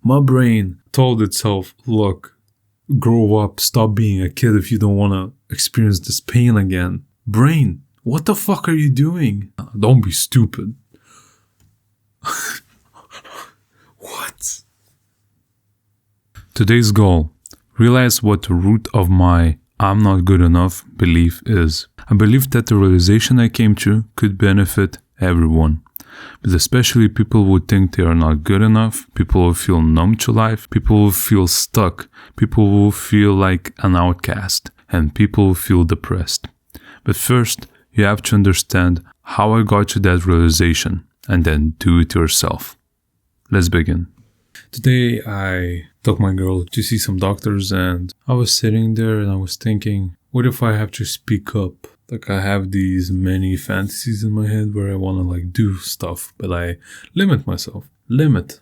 My brain told itself, look, grow up, stop being a kid if you don't want to experience this pain again. Brain, what the fuck are you doing? Don't be stupid. What? Today's goal. Realize what the root of my I'm not good enough belief is. I believe that the realization I came to could benefit everyone. But especially people who think they are not good enough, people who feel numb to life, people who feel stuck, people who feel like an outcast, and people who feel depressed. But first, you have to understand how I got to that realization, and then do it yourself. Let's begin. Today I took my girl to see some doctors, and I was sitting there and I was thinking, what if I have to speak up? Like, I have these many fantasies in my head where I want to do stuff, but I limit myself. Limits,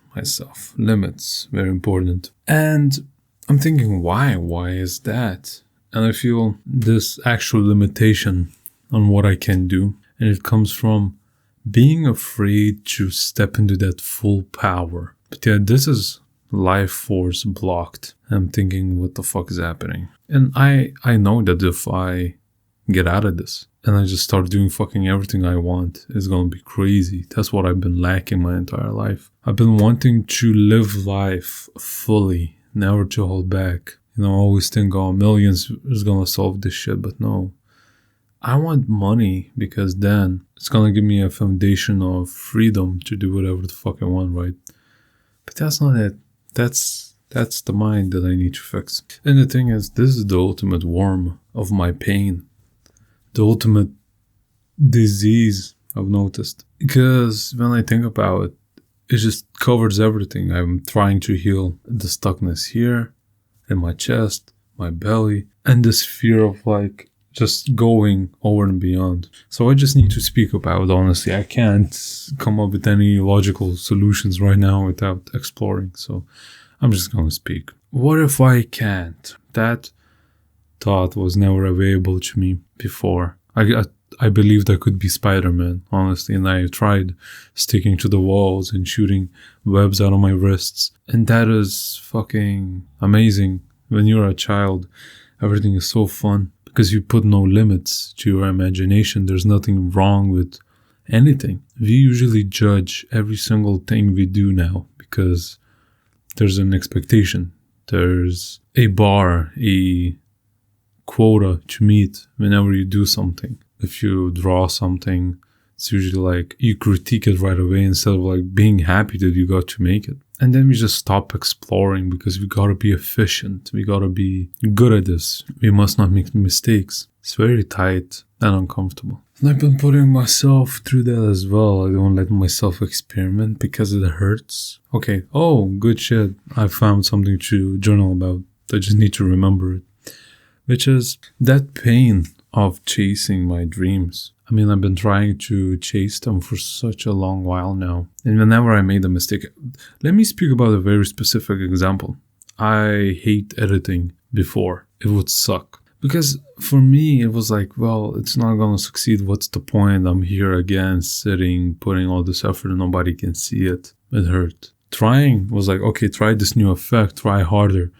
very important. And I'm thinking, why? Why is that? And I feel this actual limitation on what I can do. And it comes from being afraid to step into that full power. But yeah, this is life force blocked. I'm thinking, what the fuck is happening? And I know that if I get out of this and I just start doing fucking everything I want, it's gonna be crazy. That's what I've been lacking my entire life. I've been wanting to live life fully, never to hold back. I always think, millions is gonna solve this shit, but no. I want money because then it's gonna give me a foundation of freedom to do whatever the fuck I want, right? But that's not it. That's the mind that I need to fix. And the thing is, this is the ultimate worm of my pain. The ultimate disease, I've noticed. Because when I think about it, it just covers everything. I'm trying to heal the stuckness here, in my chest, my belly, and this fear of just going over and beyond. So I just need to speak about it, honestly. I can't come up with any logical solutions right now without exploring. So I'm just going to speak. What if I can't? That thought was never available to me before. I believed I could be Spider-Man, honestly, and I tried sticking to the walls and shooting webs out of my wrists. And that is fucking amazing. When you're a child, everything is so fun because you put no limits to your imagination. There's nothing wrong with anything. We usually judge every single thing we do now because there's an expectation. There's a bar, a quota to meet whenever you do something. If you draw something, it's usually you critique it right away instead of being happy that you got to make it. And then we just stop exploring because we gotta be efficient. We gotta be good at this. We must not make mistakes. It's very tight and uncomfortable. And I've been putting myself through that as well. I don't let myself experiment because it hurts. Okay, good shit. I found something to journal about. I just need to remember it. Which is that pain of chasing my dreams. I've been trying to chase them for such a long while now. And whenever I made a mistake, let me speak about a very specific example. I hate editing before. It would suck. Because for me, it was it's not going to succeed. What's the point? I'm here again, sitting, putting all this effort and nobody can see it. It hurt. Trying was okay, try this new effect, try harder.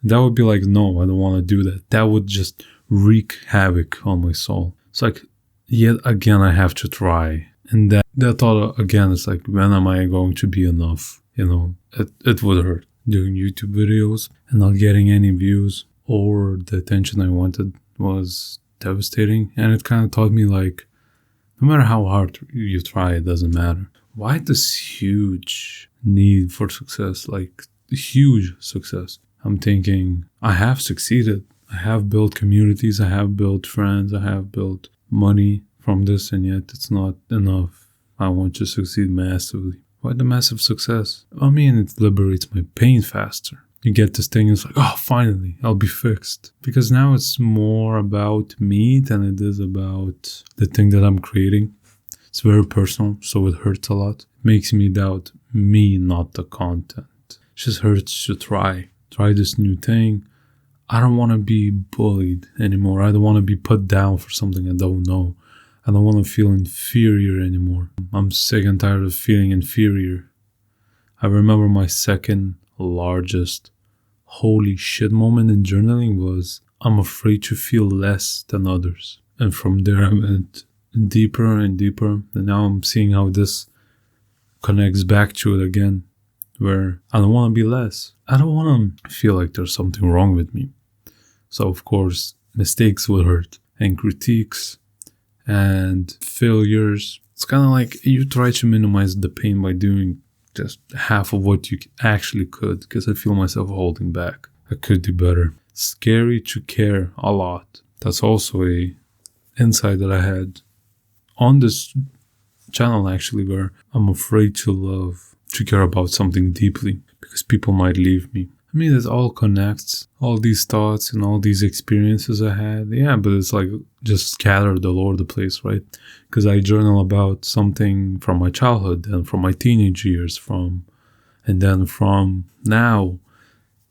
That would be no, I don't want to do that. That would just wreak havoc on my soul. It's yet again, I have to try. And that thought again is when am I going to be enough? It would hurt. Doing YouTube videos and not getting any views or the attention I wanted was devastating. And it kind of taught me no matter how hard you try, it doesn't matter. Why this huge need for success? Huge success. I'm thinking, I have succeeded. I have built communities. I have built friends. I have built money from this, and yet it's not enough. I want to succeed massively. Why the massive success? It liberates my pain faster. You get this thing, it's finally, I'll be fixed. Because now it's more about me than it is about the thing that I'm creating. It's very personal, so it hurts a lot. It makes me doubt me, not the content. It just hurts to try this new thing. I don't want to be bullied anymore. I don't want to be put down for something I don't know. I don't want to feel inferior anymore. I'm sick and tired of feeling inferior. I remember my second largest holy shit moment in journaling was I'm afraid to feel less than others. And from there I went deeper and deeper. And now I'm seeing how this connects back to it again, where I don't want to be less. I don't want to feel like there's something wrong with me. So of course, mistakes will hurt, and critiques and failures. It's kind of like you try to minimize the pain by doing just half of what you actually could, because I feel myself holding back. I could do better. Scary to care a lot. That's also a insight that I had on this channel, actually, where I'm afraid to care about something deeply because people might leave me. I mean, it all connects, all these thoughts and all these experiences I had. Yeah, but it's like just scattered all over the place, right? Because I journal about something from my childhood and from my teenage years, and then from now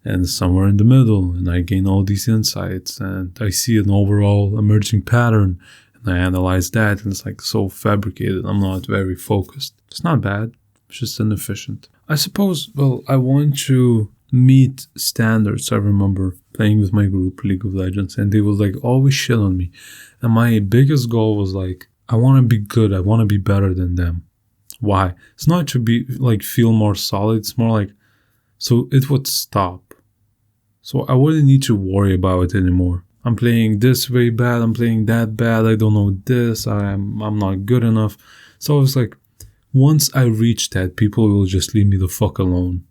and somewhere in the middle. And I gain all these insights and I see an overall emerging pattern and I analyze that, and it's like so fabricated. I'm not very focused. It's not bad. It's just inefficient. I suppose, I want to meet standards. I remember playing with my group, League of Legends, and they would like always shit on me. And my biggest goal was like, I want to be good. I want to be better than them. Why? It's not to be like feel more solid. It's more like, so it would stop. So I wouldn't need to worry about it anymore. I'm playing this way bad. I'm playing that bad. I don't know this. I'm not good enough. So I was like, once I reach that, people will just leave me the fuck alone.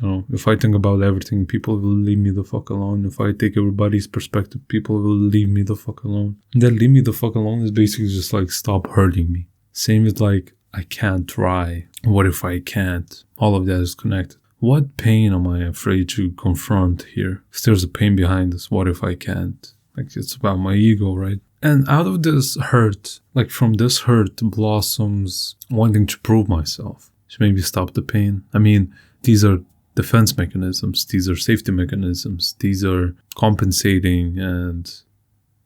You know, if I think about everything, people will leave me the fuck alone. If I take everybody's perspective, people will leave me the fuck alone. And that leave me the fuck alone is basically just like stop hurting me. Same with like, I can't try. What if I can't? All of that is connected. What pain am I afraid to confront here? If there's a pain behind this, what if I can't? Like, it's about my ego, right? And out of this hurt, like from this hurt blossoms wanting to prove myself. To maybe stop the pain. I mean, these are defense mechanisms. These are safety mechanisms. These are compensating and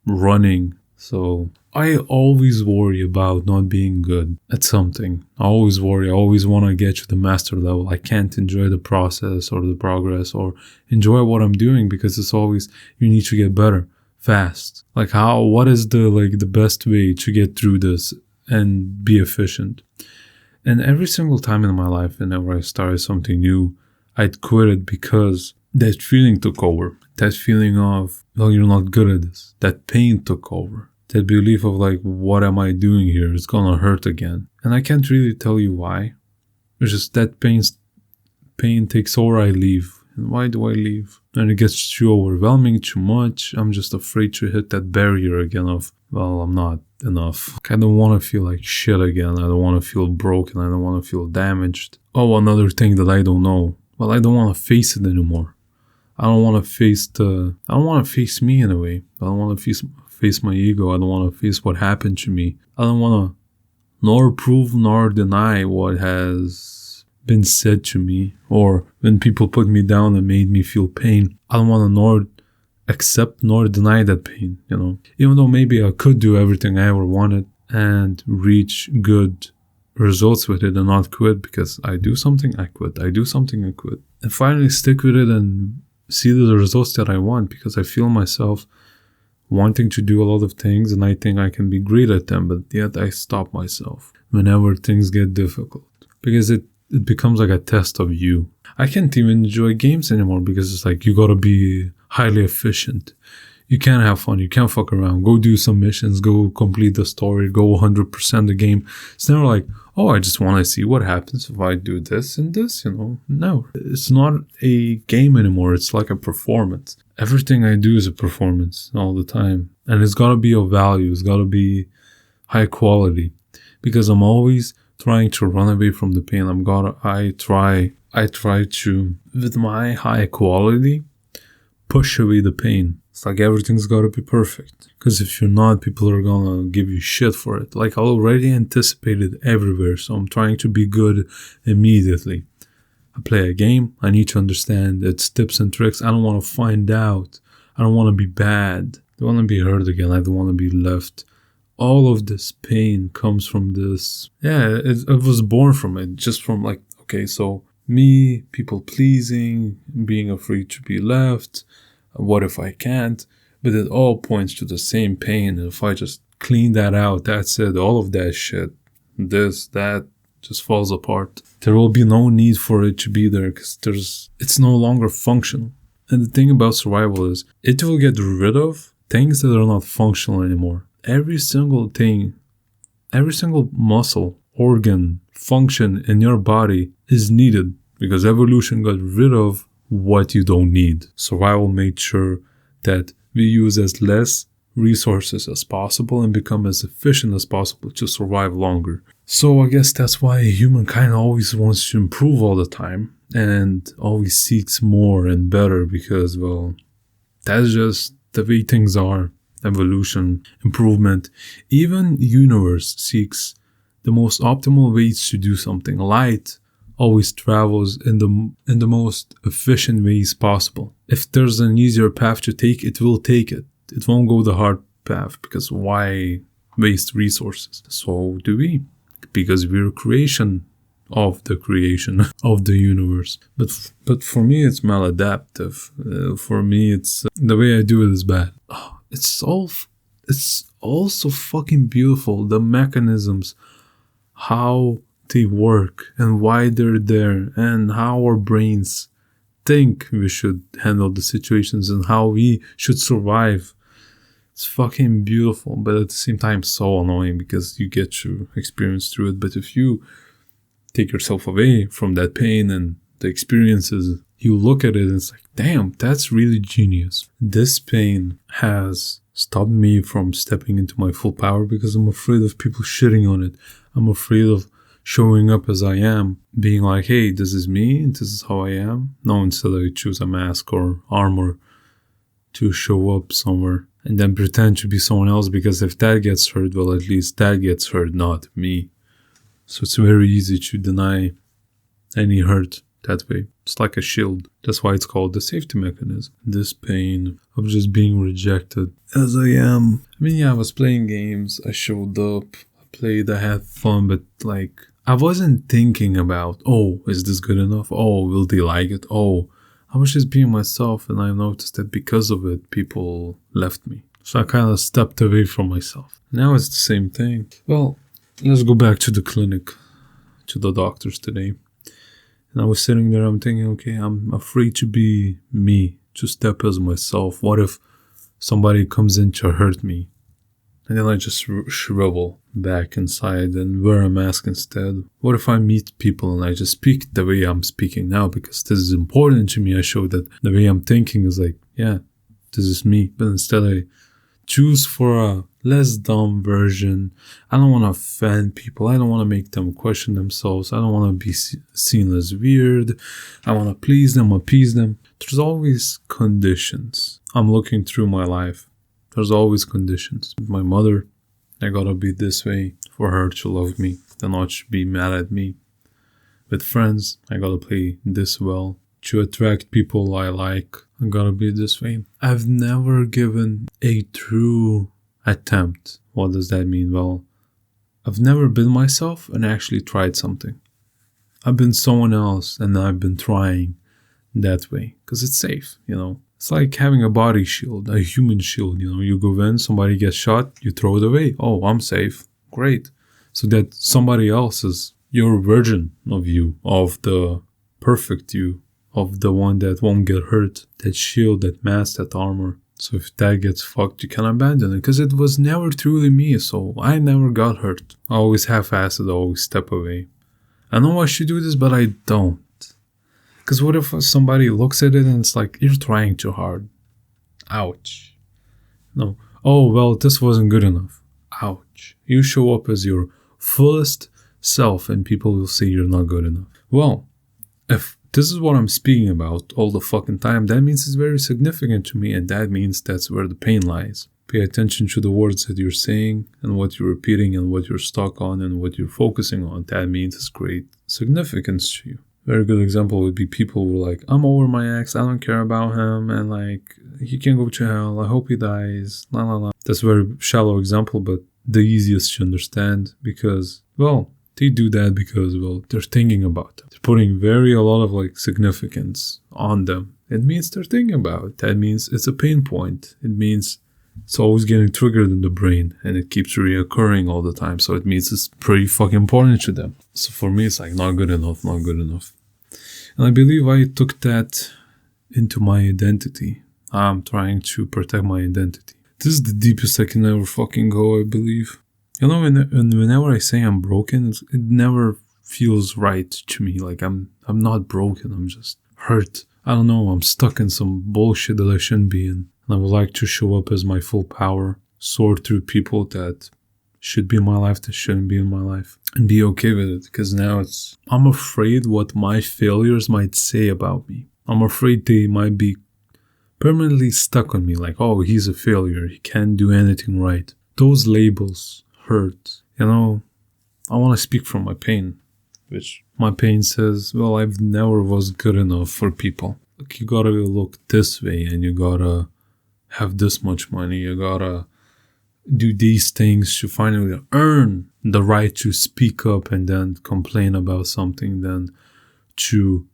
running. So I always worry about not being good at something. I always worry. I always want to get to the master level. I can't enjoy the process or the progress or enjoy what I'm doing because it's always, you need to get better fast. Like what is the best way to get through this and be efficient? And every single time in my life, whenever I started something new, I'd quit it because that feeling took over. That feeling of, you're not good at this. That pain took over. That belief of like, what am I doing here? It's gonna hurt again. And I can't really tell you why. It's just that pain takes over, I leave. And why do I leave? And it gets too overwhelming, too much. I'm just afraid to hit that barrier again of, I'm not enough. I don't want to feel like shit again. I don't want to feel broken. I don't want to feel damaged. Oh, another thing that I don't know. Well, I don't want to face it anymore. I don't want to face me in a way. I don't want to face my ego. I don't want to face what happened to me. I don't want to nor prove nor deny what has been said to me, or when people put me down and made me feel pain. I don't want to nor accept nor deny that pain, Even though maybe I could do everything I ever wanted and reach good results with it and not quit because I do something, I quit. I do something, I quit. And finally stick with it and see the results that I want, because I feel myself wanting to do a lot of things and I think I can be great at them, but yet I stop myself whenever things get difficult because it becomes like a test of you. I can't even enjoy games anymore because it's like you gotta be highly efficient. You can't have fun. You can't fuck around. Go do some missions. Go complete the story. Go 100% the game. It's never like, I just want to see what happens if I do this and this, No, it's not a game anymore. It's like a performance. Everything I do is a performance all the time. And it's got to be of value. It's got to be high quality because I'm always trying to run away from the pain. I try to, with my high quality, push away the pain. It's like everything's got to be perfect. Because if you're not, people are going to give you shit for it. Like I already anticipated everywhere. So I'm trying to be good immediately. I play a game. I need to understand its tips and tricks. I don't want to find out. I don't want to be bad. I don't want to be hurt again. I don't want to be left. All of this pain comes from this. Yeah, it was born from it. Just from like, okay, so me, people pleasing, being afraid to be left, what if I can't? But it all points to the same pain. And if I just clean that out, that's it, all of that shit, that just falls apart. There will be no need for it to be there because it's no longer functional. And the thing about survival is it will get rid of things that are not functional anymore. Every single thing, every single muscle, organ, function in your body is needed because evolution got rid of what you don't need. Survival made sure that we use as less resources as possible and become as efficient as possible to survive longer. So I guess that's why humankind always wants to improve all the time and always seeks more and better because, well, that's just the way things are. Evolution, improvement. Even universe seeks the most optimal ways to do something. Light always travels in the most efficient ways possible. If there's an easier path to take, it will take it. It won't go the hard path because why waste resources? So do we, because we're creation of the creation of the universe. But for me, it's maladaptive. For me, it's the way I do it is bad. It's also fucking beautiful. The mechanisms, how they work and why they're there and how our brains think we should handle the situations and how we should survive. It's fucking beautiful, but at the same time so annoying because you get to experience through it. But if you take yourself away from that pain and the experiences, you look at it and it's like, damn, that's really genius. This pain has stopped me from stepping into my full power because I'm afraid of people shitting on it. I'm afraid of showing up as I am, being like, hey, this is me, and this is how I am. No, instead I choose a mask or armor to show up somewhere and then pretend to be someone else because if that gets hurt, well, at least that gets hurt, not me. So it's very easy to deny any hurt that way. It's like a shield. That's why it's called the safety mechanism. This pain of just being rejected as I am. I mean, yeah, I was playing games. I showed up. I played. I had fun. But like, I wasn't thinking about, oh, is this good enough? Oh, will they like it? Oh, I was just being myself. And I noticed that because of it, people left me. So I kind of stepped away from myself. Now it's the same thing. Well, let's go back to the clinic, to the doctors today. And I was sitting there, I'm thinking, okay, I'm afraid to be me, to step as myself. What if somebody comes in to hurt me? And then I just shrivel back inside and wear a mask instead. What if I meet people and I just speak the way I'm speaking now because this is important to me? I show that the way I'm thinking is like, yeah, this is me. But instead I choose for a less dumb version. I don't want to offend people. I don't want to make them question themselves. I don't want to be seen as weird. I want to please them, appease them. There's always conditions. I'm looking through my life. There's always conditions. With my mother, I gotta be this way for her to love me and not to be mad at me. With friends, I gotta play this well. To attract people I like, I gotta be this way. I've never given a true attempt. What does that mean? Well, I've never been myself and actually tried something. I've been someone else and I've been trying that way because it's safe, you know. It's like having a body shield, a human shield, you know. You go in, somebody gets shot, you throw it away. Oh, I'm safe. Great. So that somebody else is your version of you, of the perfect you, of the one that won't get hurt. That shield, that mask, that armor. So if that gets fucked, you can abandon it. Because it was never truly me, so I never got hurt. I always half-assed it, I always step away. I know I should do this, but I don't. Because what if somebody looks at it and it's like, you're trying too hard. Ouch. No. Oh, well, this wasn't good enough. Ouch. You show up as your fullest self and people will say you're not good enough. Well, if this is what I'm speaking about all the fucking time, that means it's very significant to me, and that means that's where the pain lies. Pay attention to the words that you're saying and what you're repeating and what you're stuck on and what you're focusing on. That means it's great significance to you. Very good example would be people who are like, I'm over my ex, I don't care about him, and like, he can go to hell, I hope he dies, la la la. That's a very shallow example, but the easiest to understand because, well, They do that because, well, they're thinking about them. They're putting a lot of like significance on them. It means they're thinking about it. That means it's a pain point. It means it's always getting triggered in the brain and it keeps reoccurring all the time. So it means it's pretty fucking important to them. So for me, it's like not good enough. And I believe I took that into my identity. I'm trying to protect my identity. This is the deepest I can ever fucking go, I believe. You know, whenever I say I'm broken, it never feels right to me. Like I'm not broken. I'm just hurt. I don't know. I'm stuck in some bullshit that I shouldn't be in. And I would like to show up as my full power, sort through people that should be in my life, that shouldn't be in my life, and be okay with it. Because now I'm afraid what my failures might say about me. I'm afraid they might be permanently stuck on me. Like, oh, he's a failure. He can't do anything right. Those labels hurt. You know, I want to speak from my pain, which my pain says, well, I've never was good enough for people. Like, you gotta look this way and you gotta have this much money. You gotta do these things to finally earn the right to speak up and then complain about something, then to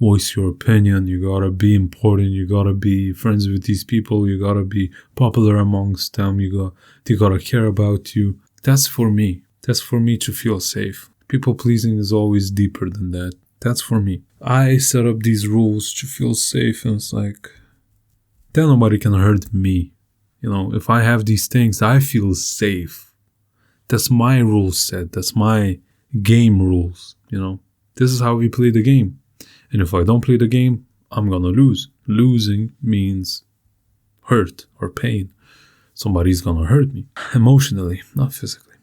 voice your opinion. You gotta be important. You gotta be friends with these people. You gotta be popular amongst them. They gotta care about you. That's for me. That's for me to feel safe. People pleasing is always deeper than that. That's for me. I set up these rules to feel safe, and it's like, then nobody can hurt me. You know, if I have these things, I feel safe. That's my rule set. That's my game rules. You know, this is how we play the game. And if I don't play the game, I'm gonna lose. Losing means hurt or pain. Somebody's gonna hurt me. Emotionally, not physically.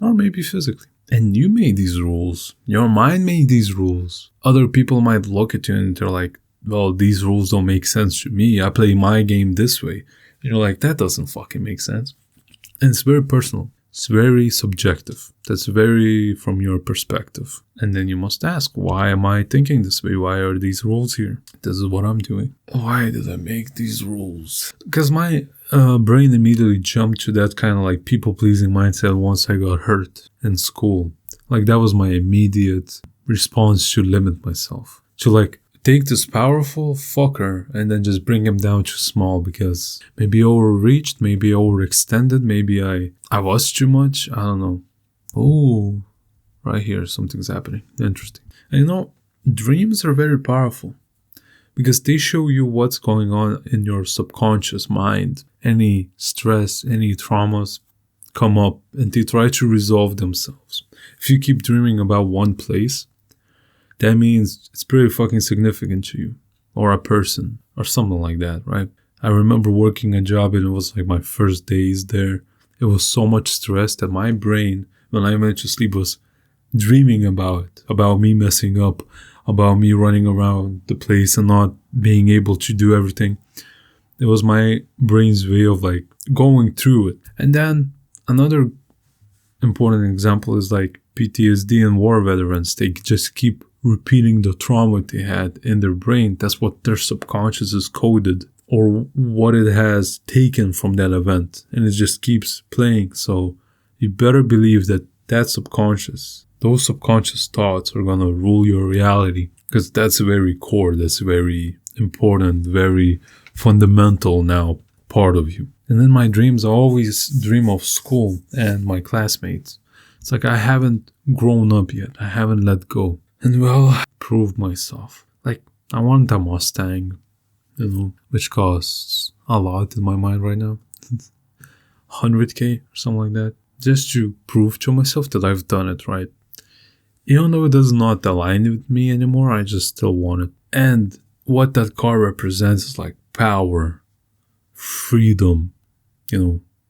Or maybe physically. And you made these rules. Your mind made these rules. Other people might look at you and they're like, well, these rules don't make sense to me. I play my game this way. And you're like, that doesn't fucking make sense. And it's very personal. It's very subjective. That's very from your perspective. And then you must ask, why am I thinking this way? Why are these rules here? This is what I'm doing. Why did I make these rules? Because my brain immediately jumped to that kind of like people-pleasing mindset once I got hurt in school. Like that was my immediate response to limit myself. To like take this powerful fucker and then just bring him down to small because maybe overreached, maybe overextended, maybe I was too much. I don't know. Oh, right here, something's happening. Interesting. And you know, dreams are very powerful because they show you what's going on in your subconscious mind. Any stress, any traumas come up and they try to resolve themselves. If you keep dreaming about one place, that means it's pretty fucking significant to you, or a person, or something like that, right? I remember working a job and it was like my first days there. It was so much stress that my brain, when I went to sleep, was dreaming about me messing up, about me running around the place and not being able to do everything. It was my brain's way of like going through it. And then another important example is like PTSD and war veterans. They just keep repeating the trauma they had in their brain. That's what their subconscious is coded, or what it has taken from that event, and it just keeps playing. So you better believe that subconscious, those subconscious thoughts are gonna rule your reality, because that's very core, that's very important, very fundamental now part of you. And in my dreams, I always dream of school and my classmates. It's like I haven't grown up yet. I haven't let go. And well, proved myself. Like, I want a Mustang, you know, which costs a lot in my mind right now. 100K or something like that. Just to prove to myself that I've done it right. Even though it does not align with me anymore, I just still want it. And what that car represents is like power, freedom, you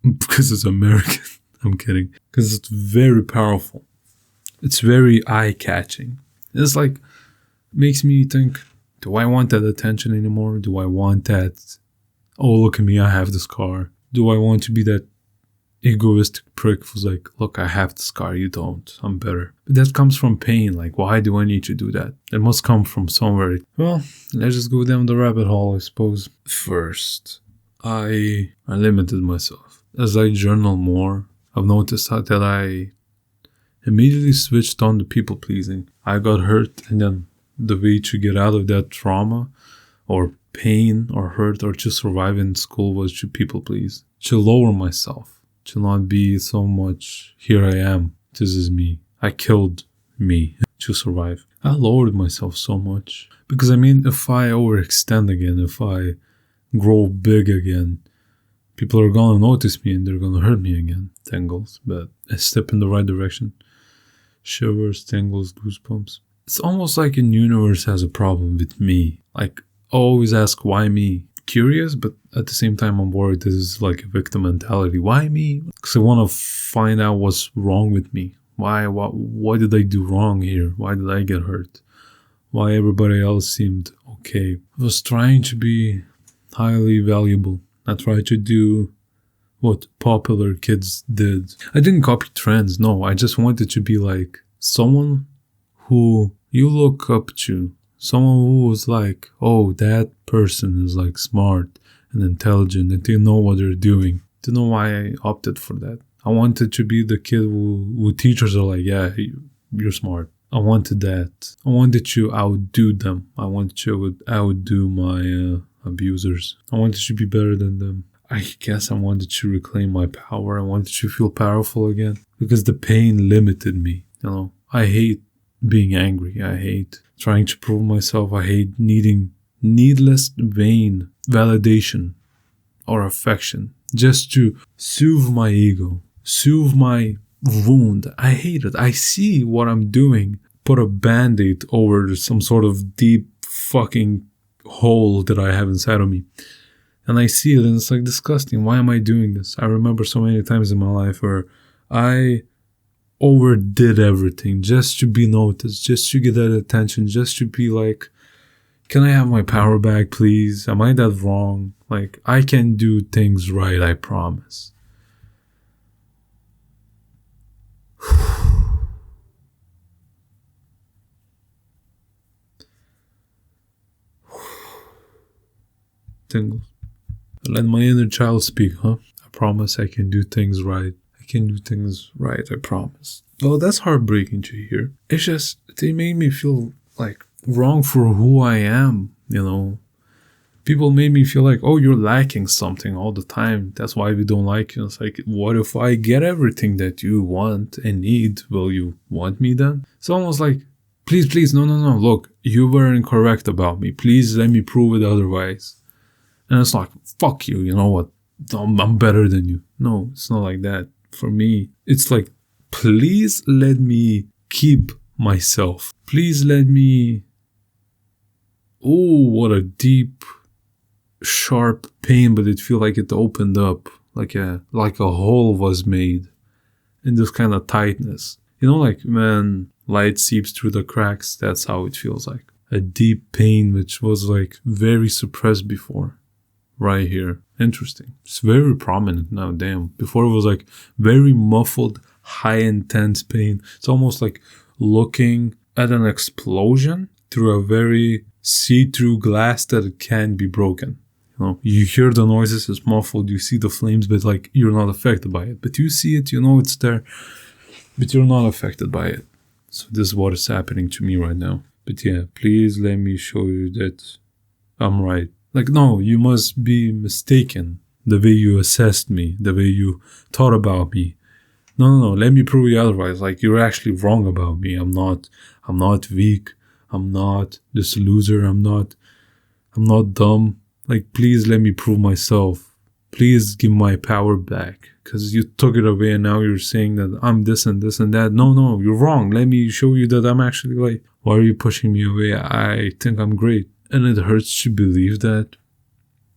know, because it's American. I'm kidding. Because it's very powerful. It's very eye-catching. It's like, makes me think, do I want that attention anymore? Do I want that, oh, look at me, I have this car? Do I want to be that egoistic prick who's like, look, I have this car, you don't, I'm better? But that comes from pain. Like, why do I need to do that? It must come from somewhere. Well, let's just go down the rabbit hole, I suppose. First, I limited myself. As I journal more, I've noticed that I immediately switched on to people pleasing. I got hurt, and then the way to get out of that trauma or pain or hurt or to survive in school was to people please, to lower myself, to not be so much, here I am, this is me, I killed me to survive. I lowered myself so much because if I overextend again, if I grow big again, people are gonna notice me and they're gonna hurt me again. Tingles, but a step in the right direction. Shivers, tingles, goosebumps. It's almost like the universe has a problem with me. Like, I always ask, why me? Curious, but at the same time, I'm worried this is like a victim mentality. Why me? Because I want to find out what's wrong with me. Why? What did I do wrong here? Why did I get hurt? Why everybody else seemed okay? I was trying to be highly valuable. I tried to do what popular kids did. I didn't copy trends, no. I just wanted to be like someone who you look up to. Someone who was like, oh, that person is like smart and intelligent and they know what they're doing. Do you know why I opted for that? I wanted to be the kid who teachers are like, yeah, you're smart. I wanted that. I wanted to outdo them. I wanted to outdo my abusers. I wanted to be better than them. I guess I wanted to reclaim my power. I wanted to feel powerful again because the pain limited me. I hate being angry. I hate trying to prove myself. I hate needing needless, vain validation or affection just to soothe my ego, soothe my wound. I hate it. I see what I'm doing. Put a band-aid over some sort of deep fucking hole that I have inside of me. And I see it and it's like disgusting. Why am I doing this? I remember so many times in my life where I overdid everything just to be noticed, just to get that attention, just to be like, can I have my power back, please? Am I that wrong? Like, I can do things right, I promise. Tingles. Let my inner child speak, huh? I promise I can do things right. I can do things right, I promise. Well, that's heartbreaking to hear. It's just, they made me feel like wrong for who I am, People made me feel like, oh, you're lacking something all the time. That's why we don't like you. It's like, what if I get everything that you want and need? Will you want me then? It's almost like, please, no. Look, you were incorrect about me. Please let me prove it otherwise. And it's like, fuck you, you know what? I'm better than you. No, it's not like that. For me, it's like, please let me keep myself. Please let me... Oh, what a deep, sharp pain, but it feels like it opened up. Like a hole was made in this kind of tightness. Like when light seeps through the cracks, that's how it feels like. A deep pain which was like very suppressed before. Right here. Interesting. It's very prominent now, damn. Before it was like very muffled, high intense pain. It's almost like looking at an explosion through a very see-through glass that can be broken. You hear the noises, it's muffled, you see the flames, but like you're not affected by it. But you see it, it's there, but you're not affected by it. So this is what is happening to me right now. But yeah, please let me show you that I'm right. Like, no, you must be mistaken. The way you assessed me, the way you thought about me. No, let me prove you otherwise. Like, you're actually wrong about me. I'm not weak. I'm not this loser. I'm not dumb. Like, please let me prove myself. Please give my power back. Because you took it away and now you're saying that I'm this and this and that. No, you're wrong. Let me show you that I'm actually like, why are you pushing me away? I think I'm great. And it hurts to believe that.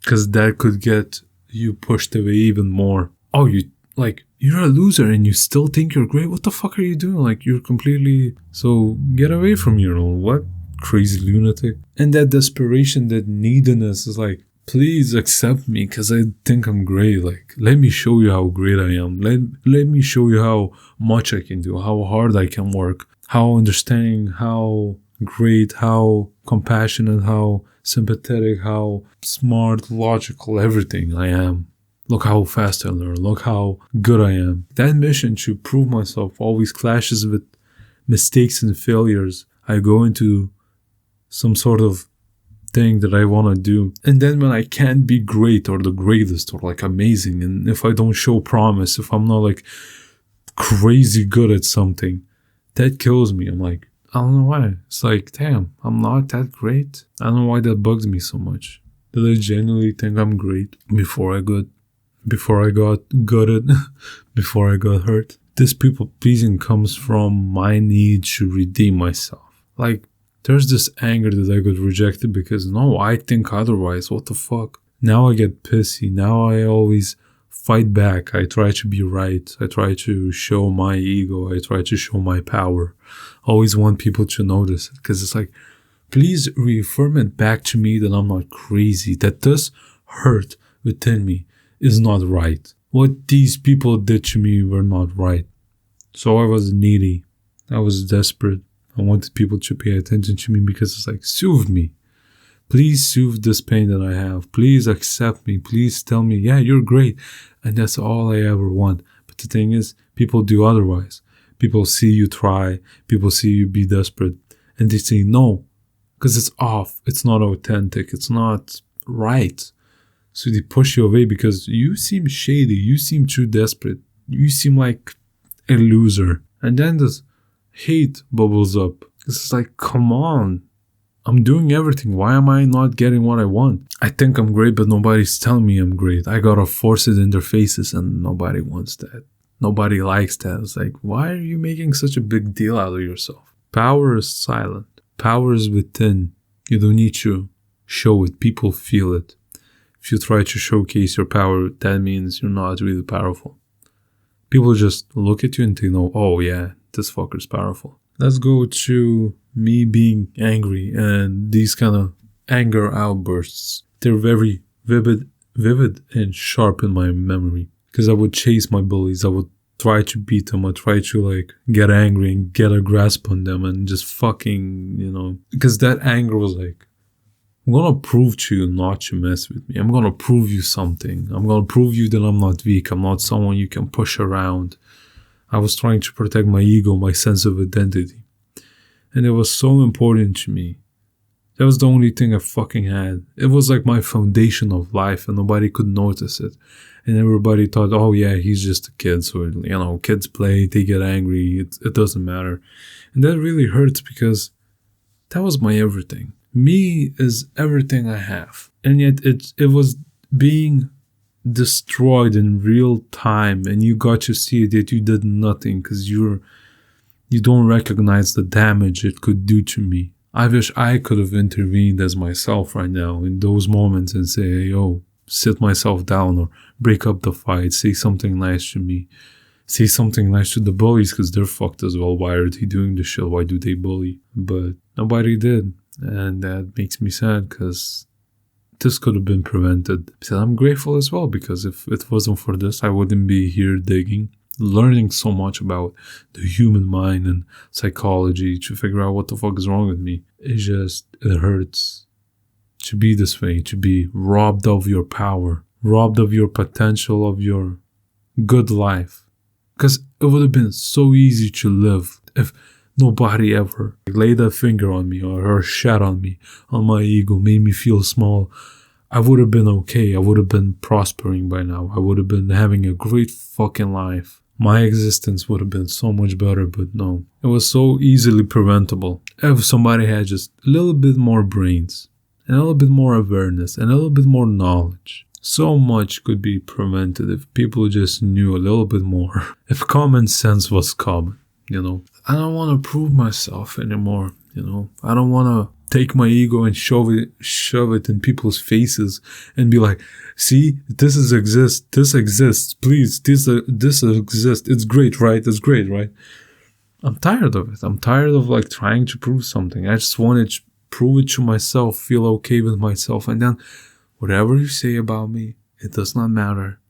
Because that could get you pushed away even more. Oh, you're a loser and you still think you're great? What the fuck are you doing? Like, you're completely... So, get away from me, what? Crazy lunatic. And that desperation, that neediness is like, please accept me because I think I'm great. Like, let me show you how great I am. Let me show you how much I can do, how hard I can work, how understanding, how great, how compassionate, how sympathetic, how smart, logical, everything I am. Look how fast I learn. Look how good I am. That mission to prove myself always clashes with mistakes and failures. I go into some sort of thing that I want to do. And then when I can't be great or the greatest or like amazing, and if I don't show promise, if I'm not like crazy good at something, that kills me. I'm like, I don't know why. It's like, damn, I'm not that great. I don't know why that bugs me so much. Did I genuinely think I'm great before I got gutted, before I got hurt? This people pleasing comes from my need to redeem myself. Like, there's this anger that I got rejected because, no, I think otherwise. What the fuck? Now I get pissy. Now I always fight back. I try to be right. I try to show my ego. I try to show my power. Always want people to notice it because it's like, please reaffirm it back to me that I'm not crazy, that this hurt within me is not right. What these people did to me were not right. So I was needy. I was desperate. I wanted people to pay attention to me because it's like, soothe me. Please soothe this pain that I have. Please accept me. Please tell me, yeah, you're great. And that's all I ever want. But the thing is, people do otherwise. People see you try. People see you be desperate. And they say no. Because it's off. It's not authentic. It's not right. So they push you away because you seem shady. You seem too desperate. You seem like a loser. And then this hate bubbles up. It's like, come on. I'm doing everything. Why am I not getting what I want? I think I'm great, but nobody's telling me I'm great. I gotta force it in their faces and nobody wants that. Nobody likes that. It's like, why are you making such a big deal out of yourself? Power is silent. Power is within. You don't need to show it. People feel it. If you try to showcase your power, that means you're not really powerful. People just look at you and they know, oh yeah, this fucker's powerful. Let's go to me being angry and these kind of anger outbursts. They're very vivid and sharp in my memory. Because I would chase my bullies. I would try to beat them. I try to like get angry and get a grasp on them and just fucking, because that anger was like, I'm going to prove to you not to mess with me. I'm going to prove you something. I'm going to prove you that I'm not weak. I'm not someone you can push around. I was trying to protect my ego, my sense of identity. And it was so important to me. That was the only thing I fucking had. It was like my foundation of life and nobody could notice it. And everybody thought, oh yeah, he's just a kid. So, kids play, they get angry. It doesn't matter. And that really hurts because that was my everything. Me is everything I have. And yet it was being destroyed in real time. And you got to see that you did nothing because you don't recognize the damage it could do to me. I wish I could have intervened as myself right now in those moments and say, hey, yo, sit myself down or break up the fight, say something nice to me, say something nice to the bullies because they're fucked as well. Why are they doing this shit? Why do they bully? But nobody did. And that makes me sad because this could have been prevented. So I'm grateful as well because if it wasn't for this, I wouldn't be here digging, learning so much about the human mind and psychology to figure out what the fuck is wrong with me. It hurts to be this way, to be robbed of your power, robbed of your potential, of your good life. Because it would have been so easy to live if nobody ever laid a finger on me or shat on me, on my ego, made me feel small. I would have been okay. I would have been prospering by now. I would have been having a great fucking life. My existence would have been so much better, but no. It was so easily preventable. If somebody had just a little bit more brains, and a little bit more awareness, and a little bit more knowledge. So much could be prevented if people just knew a little bit more. If common sense was common, I don't want to prove myself anymore, I don't want to take my ego and shove it in people's faces and be like, see, this exists, please, this exists, it's great, right? I'm tired of it. I'm tired of like trying to prove something. I just want to prove it to myself, feel okay with myself, and then whatever you say about me, it does not matter.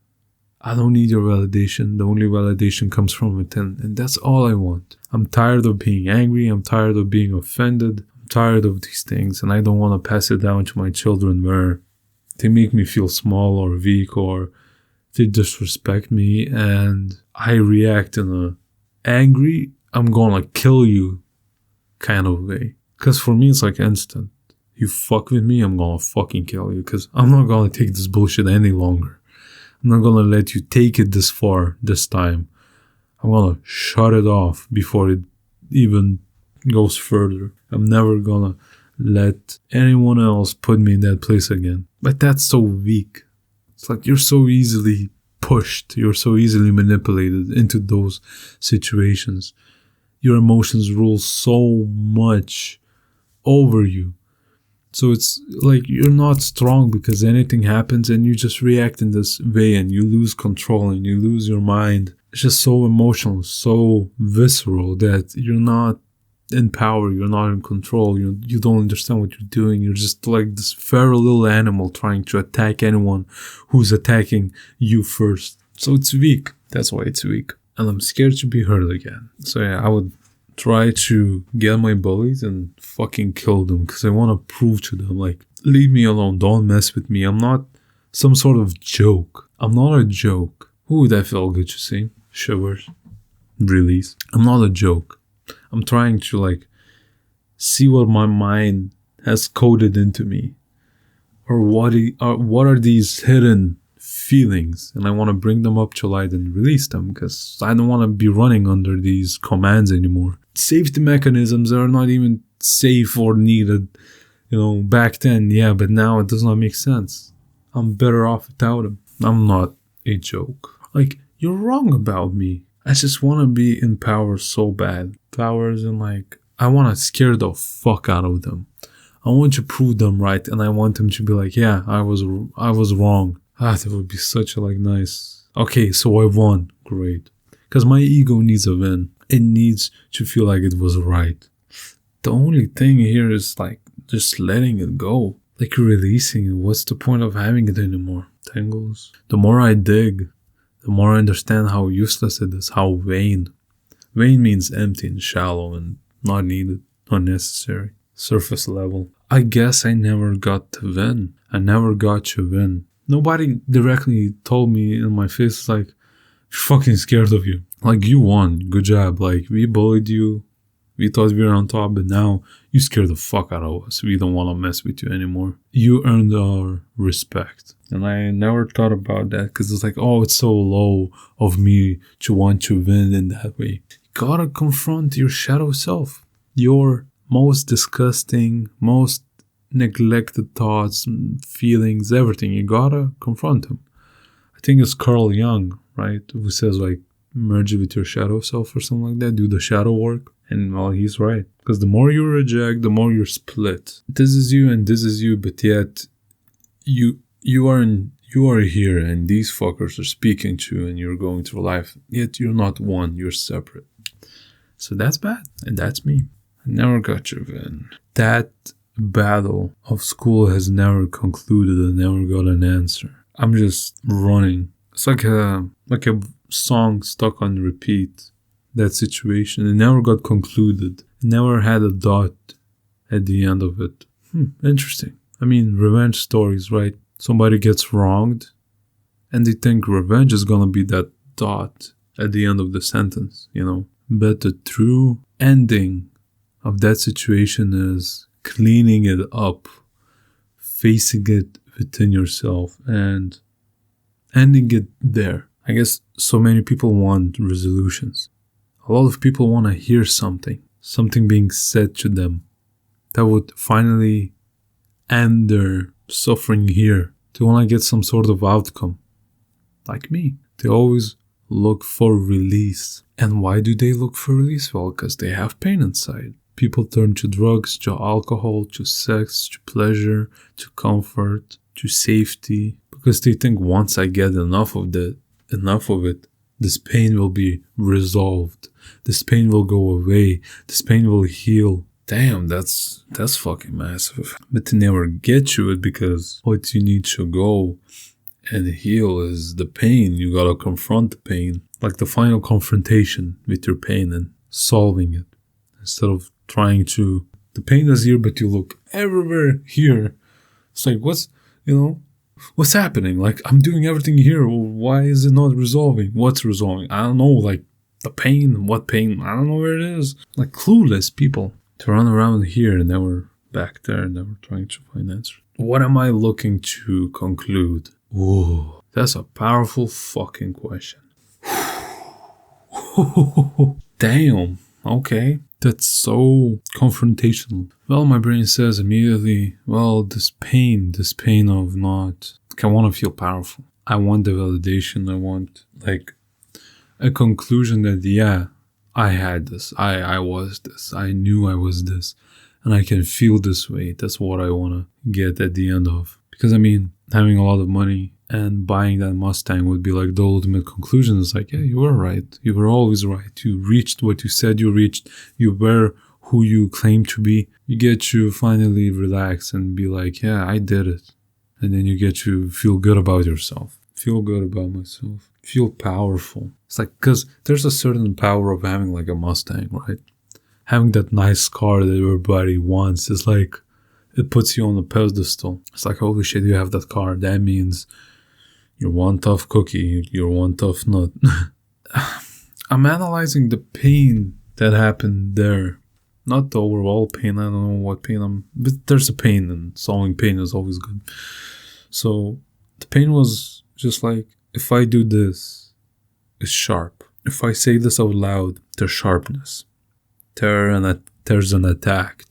I don't need your validation. The only validation comes from within, and that's all I want. I'm tired of being angry. I'm tired of being offended. I'm tired of these things, and I don't want to pass it down to my children where they make me feel small or weak or they disrespect me and I react in a angry, I'm gonna kill you kind of way. Because for me, it's like instant. You fuck with me, I'm gonna fucking kill you. Because I'm not gonna take this bullshit any longer. I'm not gonna let you take it this far this time. I'm gonna shut it off before it even goes further. I'm never gonna let anyone else put me in that place again. But that's so weak. It's like you're so easily pushed. You're so easily manipulated into those situations. Your emotions rule so much over you. So it's like you're not strong because anything happens and you just react in this way and you lose control and you lose your mind. It's just so emotional, so visceral that you're not in power, you're not in control, you don't understand what you're doing. You're just like this feral little animal trying to attack anyone who's attacking you first. So it's weak. That's why it's weak. And I'm scared to be hurt again. So yeah, I would try to get my bullies and fucking kill them because I want to prove to them, like, leave me alone, don't mess with me. I'm not some sort of joke. I'm not a joke. Ooh, that felt good to see. Shivers. Release. I'm not a joke. I'm trying to, like, see what my mind has coded into me. Or what are these hidden feelings, and I want to bring them up to light and release them because I don't want to be running under these commands anymore. Safety mechanisms are not even safe or needed, back then, yeah, but now it does not make sense. I'm better off without them. I'm not a joke. Like, you're wrong about me. I just want to be in power so bad. Powers and like, I want to scare the fuck out of them. I want to prove them right, and I want them to be like, yeah, I was wrong. That would be such a nice. Okay, so I won. Great. Because my ego needs a win. It needs to feel like it was right. The only thing here is like just letting it go. Like releasing it. What's the point of having it anymore? Tangles. The more I dig, the more I understand how useless it is. How vain. Vain means empty and shallow and not needed. Not necessary. Surface level. I guess I never got to win. I never got to win. Nobody directly told me in my face, like, fucking scared of you. Like, you won. Good job. Like, we bullied you. We thought we were on top, but now you scared the fuck out of us. We don't want to mess with you anymore. You earned our respect. And I never thought about that because it's like, oh, it's so low of me to want to win in that way. You gotta confront your shadow self. Your most disgusting, most neglected thoughts, feelings, everything. You gotta confront them. I think it's Carl Jung, right? Who says like, merge it with your shadow self or something like that. Do the shadow work. And well, he's right. Because the more you reject, the more you're split. This is you and this is you, but yet you are here and these fuckers are speaking to you and you're going through life. Yet you're not one, you're separate. So that's bad. And that's me. I never got your win. That battle of school has never concluded and never got an answer. I'm just running. It's like a song stuck on repeat. That situation. It never got concluded. It never had a dot at the end of it. Interesting. I mean, revenge stories, right? Somebody gets wronged and they think revenge is gonna be that dot at the end of the sentence, But the true ending of that situation is cleaning it up, facing it within yourself and ending it there. I guess so many people want resolutions. A lot of people want to hear something being said to them that would finally end their suffering here. They want to get some sort of outcome. Like me. They always look for release. And why do they look for release? Well, because they have pain inside. People turn to drugs, to alcohol, to sex, to pleasure, to comfort, to safety. Because they think once I get enough of it, this pain will be resolved. This pain will go away. This pain will heal. Damn, that's fucking massive. But they never get to it because what you need to go and heal is the pain. You gotta confront the pain. Like the final confrontation with your pain and solving it. Instead of trying to... The pain is here, but you look everywhere here. It's like, What's happening? Like, I'm doing everything here. Why is it not resolving? What's resolving? I don't know. Like, the pain. What pain? I don't know where it is. Like, clueless people to run around here and never back there and never trying to find answers. What am I looking to conclude? Ooh, that's a powerful fucking question. Damn. Okay. That's so confrontational. Well, my brain says immediately, well, this pain of not, I want to feel powerful. I want the validation. I want, like, a conclusion that, yeah, I had this. I was this. I knew I was this. And I can feel this way. That's what I want to get at the end of. Because, I mean, having a lot of money and buying that Mustang would be like the ultimate conclusion. It's like, yeah, you were right. You were always right. You reached what you said you reached. You were who you claimed to be. You get to finally relax and be like, yeah, I did it. And then you get to feel good about yourself. Feel good about myself. Feel powerful. It's like, because there's a certain power of having like a Mustang, right? Having that nice car that everybody wants is like, it puts you on a pedestal. It's like, holy shit, you have that car. That means you're one tough cookie. You're one tough nut. I'm analyzing the pain that happened there. Not the overall pain. I don't know what pain but there's a pain, and solving pain is always good. So the pain was just like, if I do this, it's sharp. If I say this out loud, there's sharpness. There's an attack.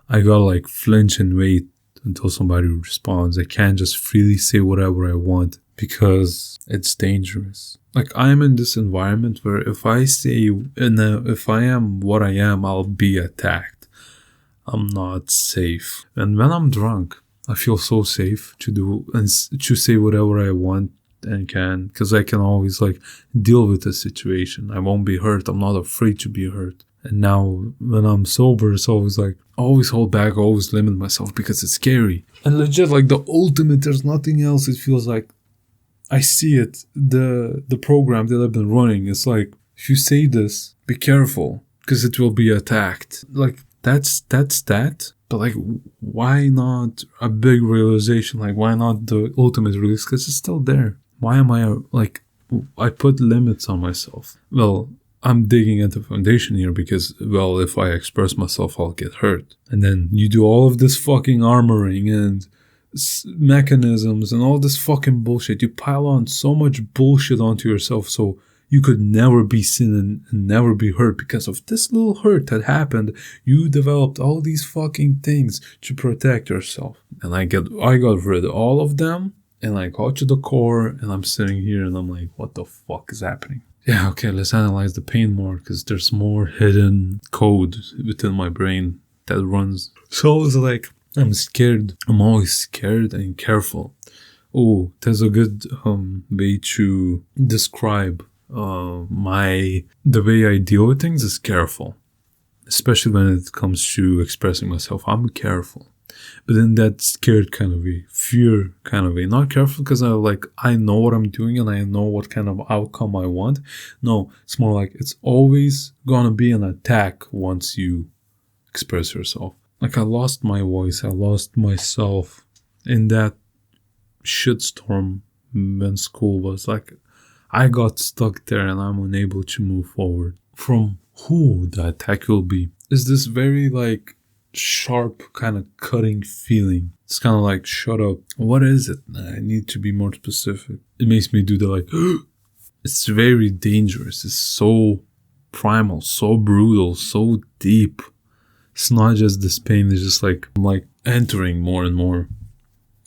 I gotta like flinch and wait until somebody responds. I can't just freely say whatever I want because it's dangerous. Like, I'm in this environment where if I am what I am, I'll be attacked. I'm not safe. And when I'm drunk, I feel so safe to do and to say whatever I want and can, because I can always like deal with the situation. I won't be hurt. I'm not afraid to be hurt. And now when I'm sober, it's always like, always hold back, always limit myself because it's scary. And legit, like the ultimate, there's nothing else. It feels like I see it. The program that I've been running, it's like, if you say this, be careful because it will be attacked. Like, that's that. But like, why not a big realization? Like, why not the ultimate release? Because it's still there. Why am I like, I put limits on myself? Well, I'm digging at the foundation here because, well, if I express myself, I'll get hurt. And then you do all of this fucking armoring and mechanisms and all this fucking bullshit. You pile on so much bullshit onto yourself so you could never be seen and never be hurt. Because of this little hurt that happened, you developed all these fucking things to protect yourself. And I got rid of all of them and I got to the core, and I'm sitting here and I'm like, what the fuck is happening? Yeah, okay, let's analyze the pain more because there's more hidden code within my brain that runs. So it's like, I'm scared. I'm always scared and careful. Oh, there's a good way to describe the way I deal with things is careful. Especially when it comes to expressing myself. I'm careful. But in that scared kind of way, fear kind of way. Not careful because I know what I'm doing and I know what kind of outcome I want. No, it's more like it's always gonna be an attack once you express yourself. Like, I lost my voice, I lost myself in that shitstorm when school was like, I got stuck there and I'm unable to move forward. From who the attack will be is this very like sharp kind of cutting feeling. It's kind of like, shut up. What is it? I need to be more specific. It makes me do the like, it's very dangerous. It's so primal, so brutal, so deep. It's not just this pain. It's just like, I'm like entering more and more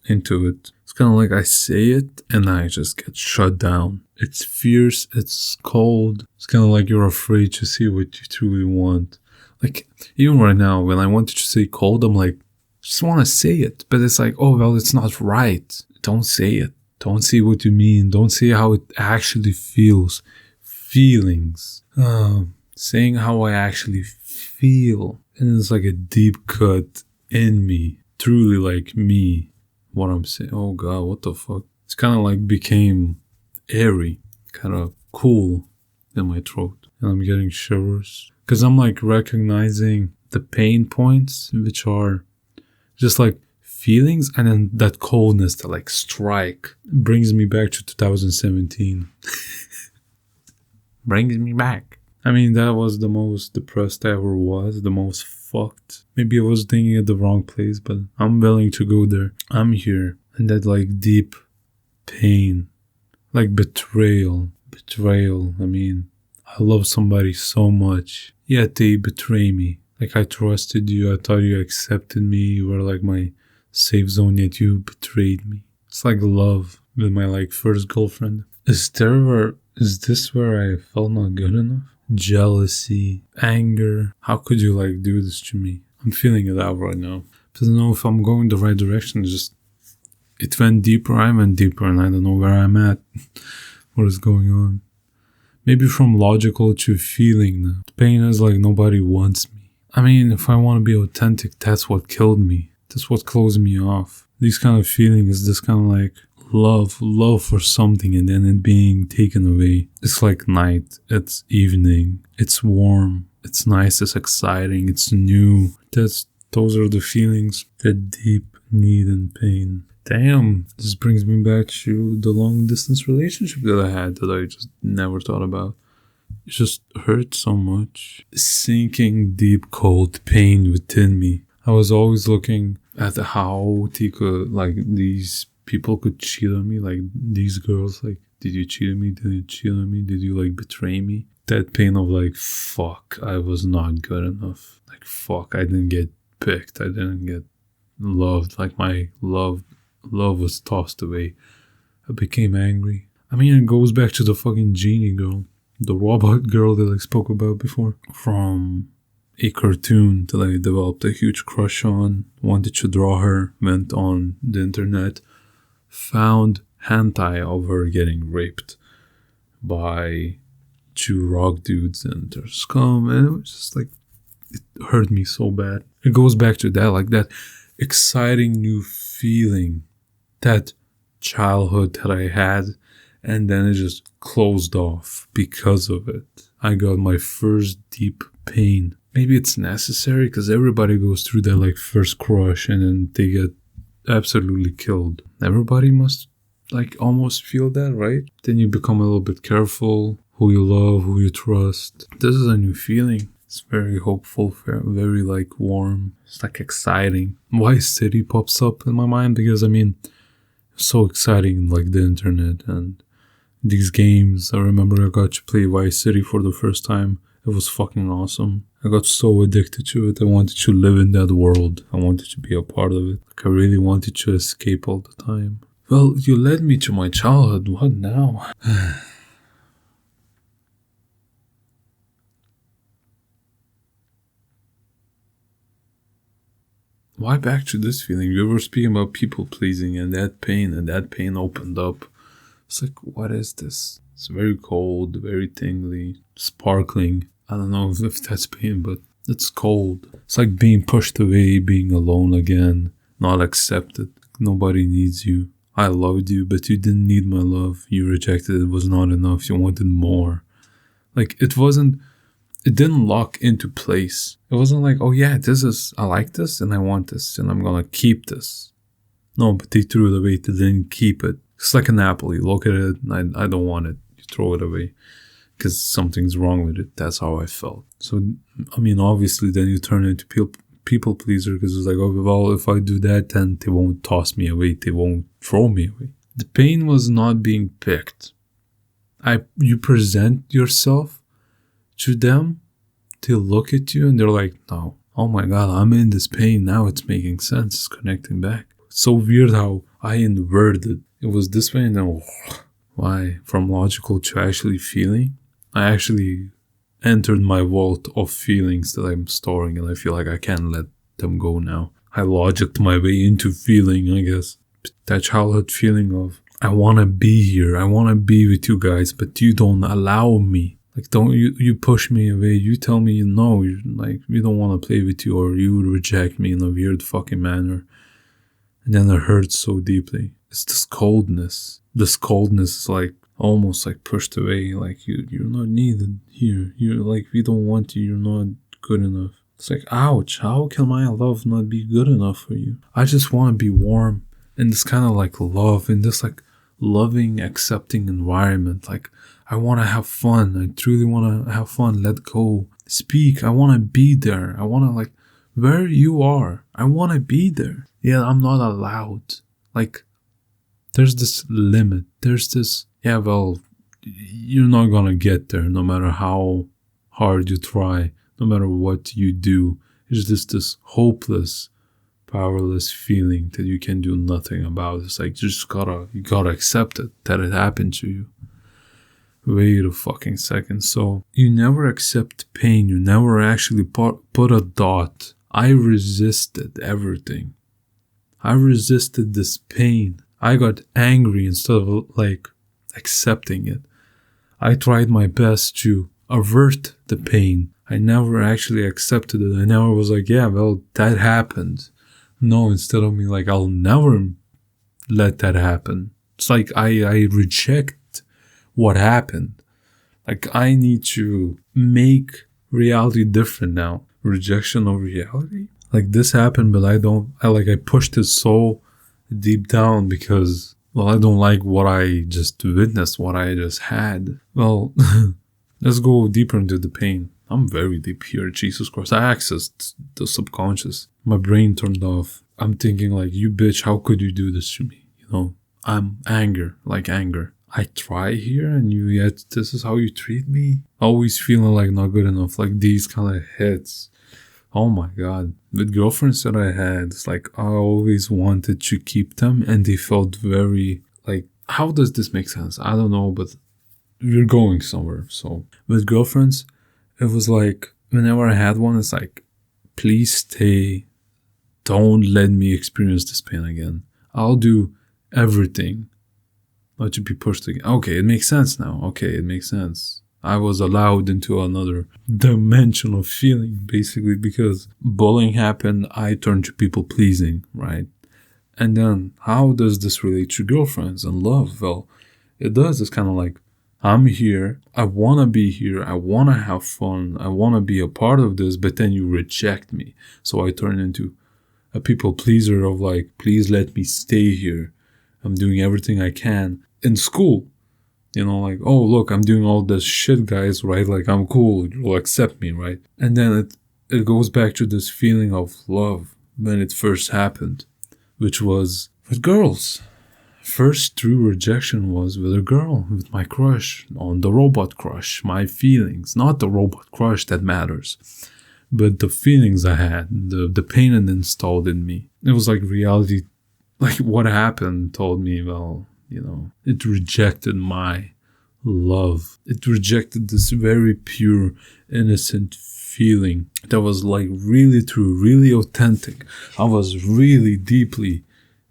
into it. It's kind of like I say it and I just get shut down. It's fierce. It's cold. It's kind of like you're afraid to see what you truly want. Like, even right now, when I wanted to say cold, I'm like, just want to say it. But it's like, oh, well, it's not right. Don't say it. Don't say what you mean. Don't say how it actually feels. Feelings. Saying how I actually feel. And it's like a deep cut in me. Truly like me. What I'm saying. Oh, God, what the fuck? It's kind of like became airy. Kind of cool in my throat. And I'm getting shivers. Because I'm like recognizing the pain points, which are just like feelings, and then that coldness that like strike brings me back to 2017. Brings me back. I mean, that was the most depressed I ever was, the most fucked. Maybe I was thinking at the wrong place, but I'm willing to go there. I'm here. And that like deep pain, like betrayal. I mean, I love somebody so much, yet they betray me. Like, I trusted you, I thought you accepted me, you were like my safe zone, yet you betrayed me. It's like love with my like first girlfriend. Is this where I felt not good enough? Jealousy, anger. How could you like do this to me? I'm feeling it out right now. I don't know if I'm going the right direction. It went deeper, I went deeper, and I don't know where I'm at. What is going on? Maybe from logical to feeling now. The pain is like nobody wants me. I mean, if I want to be authentic, that's what killed me. That's what closed me off. These kind of feelings, this kind of like love for something, and then it being taken away. It's like night, it's evening, it's warm, it's nice, it's exciting, it's new. Those are the feelings, that deep need and pain. Damn, this brings me back to the long distance relationship that I had that I just never thought about. It just hurt so much. Sinking deep cold pain within me. I was always looking at how these people could cheat on me. Like these girls, like, did you cheat on me? Did you cheat on me? Did you like betray me? That pain of like, fuck, I was not good enough. Like, fuck, I didn't get picked. I didn't get loved. Like my love was tossed away. I became angry. I mean, it goes back to the fucking genie girl. The robot girl that I spoke about before. From a cartoon that I developed a huge crush on. Wanted to draw her. Went on the internet. Found hentai of her getting raped by two rock dudes and their scum. And it was just like, it hurt me so bad. It goes back to that, like that exciting new feeling. That childhood that I had, and then it just closed off because of it. I got my first deep pain. Maybe it's necessary because everybody goes through that like first crush and then they get absolutely killed. Everybody must like almost feel that, right? Then you become a little bit careful who you love, who you trust. This is a new feeling. It's very hopeful, very like warm. It's like exciting. Vice City pops up in my mind because I mean, so exciting, like the internet and these games. I remember I got to play Vice City for the first time. It was fucking awesome. I got so addicted to it. I wanted to live in that world. I wanted to be a part of it. Like I really wanted to escape all the time. Well, you led me to my childhood. What now? Why back to this feeling? We were speaking about people pleasing and that pain opened up. It's like, what is this? It's very cold, very tingly, sparkling. I don't know if that's pain, but it's cold. It's like being pushed away, being alone again, not accepted. Nobody needs you. I loved you, but you didn't need my love. You rejected it. It was not enough. You wanted more. Like, it didn't lock into place. It wasn't like, oh yeah, I like this and I want this and I'm gonna keep this. No, but they threw it away. They didn't keep it. It's like an apple. You look at it and I don't want it. You throw it away because something's wrong with it. That's how I felt. So, I mean, obviously then you turn into people pleaser because it's like, oh, well, if I do that, then they won't toss me away. They won't throw me away. The pain was not being picked. You present yourself to them, they look at you and they're like, no, oh my god, I'm in this pain now. It's making sense. It's connecting back. It's so weird how I inverted. It was this way and then why? From logical to actually feeling. I actually entered my vault of feelings that I'm storing and I feel like I can't let them go now. I logicked my way into feeling, I guess. That childhood feeling of, I want to be here. I want to be with you guys, but you don't allow me. Like, don't you push me away. You tell me no, we don't want to play with you, or you reject me in a weird fucking manner. And then it hurts so deeply. It's this coldness. This coldness is like almost like pushed away. Like you're not needed here. You're like, we don't want you. You're not good enough. It's like, ouch, how can my love not be good enough for you? I just want to be warm in this kind of like love, in this like loving, accepting environment. Like, I want to have fun. I truly want to have fun. Let go. Speak. I want to be there. I want to like, where you are, I want to be there. Yeah, I'm not allowed. Like, there's this limit. There's this, yeah, well, you're not going to get there no matter how hard you try, no matter what you do. It's just this hopeless, powerless feeling that you can do nothing about. It's like, you gotta accept it, that it happened to you. Wait a fucking second. So you never accept pain. You never actually put a dot. I resisted everything. I resisted this pain. I got angry instead of like accepting it. I tried my best to avert the pain. I never actually accepted it. I never was like, yeah, well, that happened. No, instead of me like, I'll never let that happen. It's like I reject what happened. Like, I need to make reality different now. Rejection of reality? Like, this happened, but I pushed it so deep down because, well, I don't like what I just witnessed, what I just had. Well, let's go deeper into the pain. I'm very deep here, Jesus Christ. I accessed the subconscious. My brain turned off. I'm thinking like, you bitch, how could you do this to me? You know, I'm anger. I try here and yet this is how you treat me? Always feeling like not good enough, like these kind of hits. Oh my God. With girlfriends that I had, it's like I always wanted to keep them and they felt very like, how does this make sense? I don't know, but we're going somewhere. So with girlfriends, it was like whenever I had one, it's like, please stay. Don't let me experience this pain again. I'll do everything not to be pushed again. Okay, it makes sense now. Okay, it makes sense. I was allowed into another dimension of feeling, basically, because bullying happened. I turned to people pleasing, right? And then how does this relate to girlfriends and love? Well, it does. It's kind of like, I'm here. I want to be here. I want to have fun. I want to be a part of this, but then you reject me. So I turn into a people pleaser of like, please let me stay here. I'm doing everything I can. In school, you know, like, oh, look, I'm doing all this shit, guys, right? Like, I'm cool. You'll accept me, right? And then it goes back to this feeling of love when it first happened, which was with girls. First true rejection was with a girl, with my crush, on the robot crush, my feelings, not the robot crush that matters, but the feelings I had, the pain it installed in me. It was like reality, like what happened told me, well, you know, it rejected my love. It rejected this very pure, innocent feeling that was like really true, really authentic. I was really deeply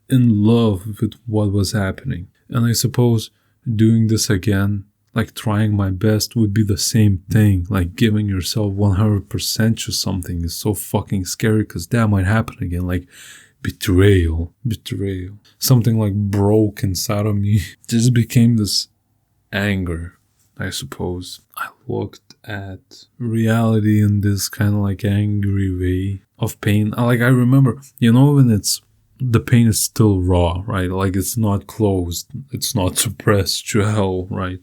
in love with what was happening. And I suppose doing this again, like trying my best, would be the same thing. Like giving yourself 100% to something is so fucking scary because that might happen again. Like betrayal. Something like broke inside of me. Just became this anger, I suppose. I looked at reality in this kind of like angry way of pain. I remember, you know, when the pain is still raw, right? Like it's not closed. It's not suppressed to hell, right?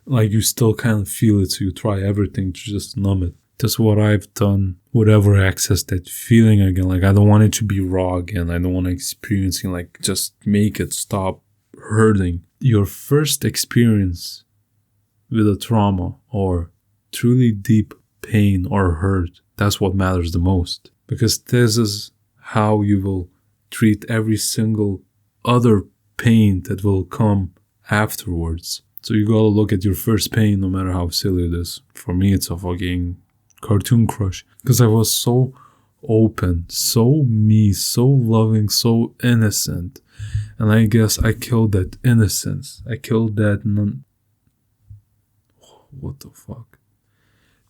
Like you still kind of feel it, so you try everything to just numb it. That's what I've done. Whatever access that feeling again. Like I don't want it to be raw again. I don't want to experience it. Like just make it stop hurting. Your first experience with a trauma or truly deep pain or hurt, that's what matters the most. Because this is how you will treat every single other pain that will come afterwards. So you gotta look at your first pain, no matter how silly it is. For me, it's a fucking cartoon crush. Because I was so open, so me, so loving, so innocent. And I guess I killed that innocence. I killed that what the fuck?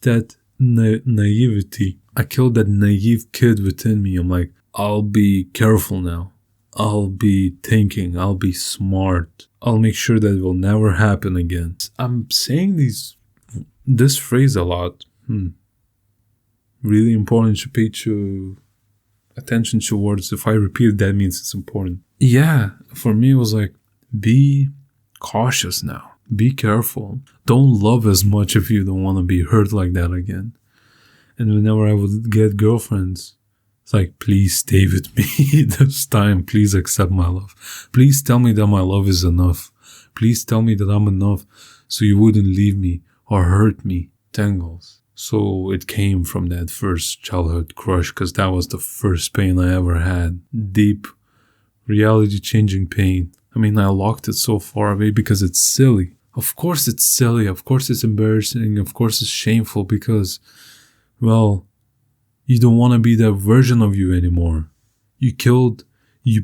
That naivety. I killed that naive kid within me. I'm like, I'll be careful now. I'll be thinking. I'll be smart. I'll make sure that it will never happen again. I'm saying this phrase a lot. really important to pay attention towards. If I repeat it, that means it's important. Yeah, for me, it was like, be cautious now. Be careful. Don't love as much if you don't want to be hurt like that again. And whenever I would get girlfriends, it's like, please stay with me this time. Please accept my love. Please tell me that my love is enough. Please tell me that I'm enough so you wouldn't leave me or hurt me. Tangles. So it came from that first childhood crush, because that was the first pain I ever had. Deep, reality-changing pain. I mean, I locked it so far away because it's silly. Of course it's silly. Of course it's embarrassing. Of course it's shameful because, well, you don't want to be that version of you anymore. You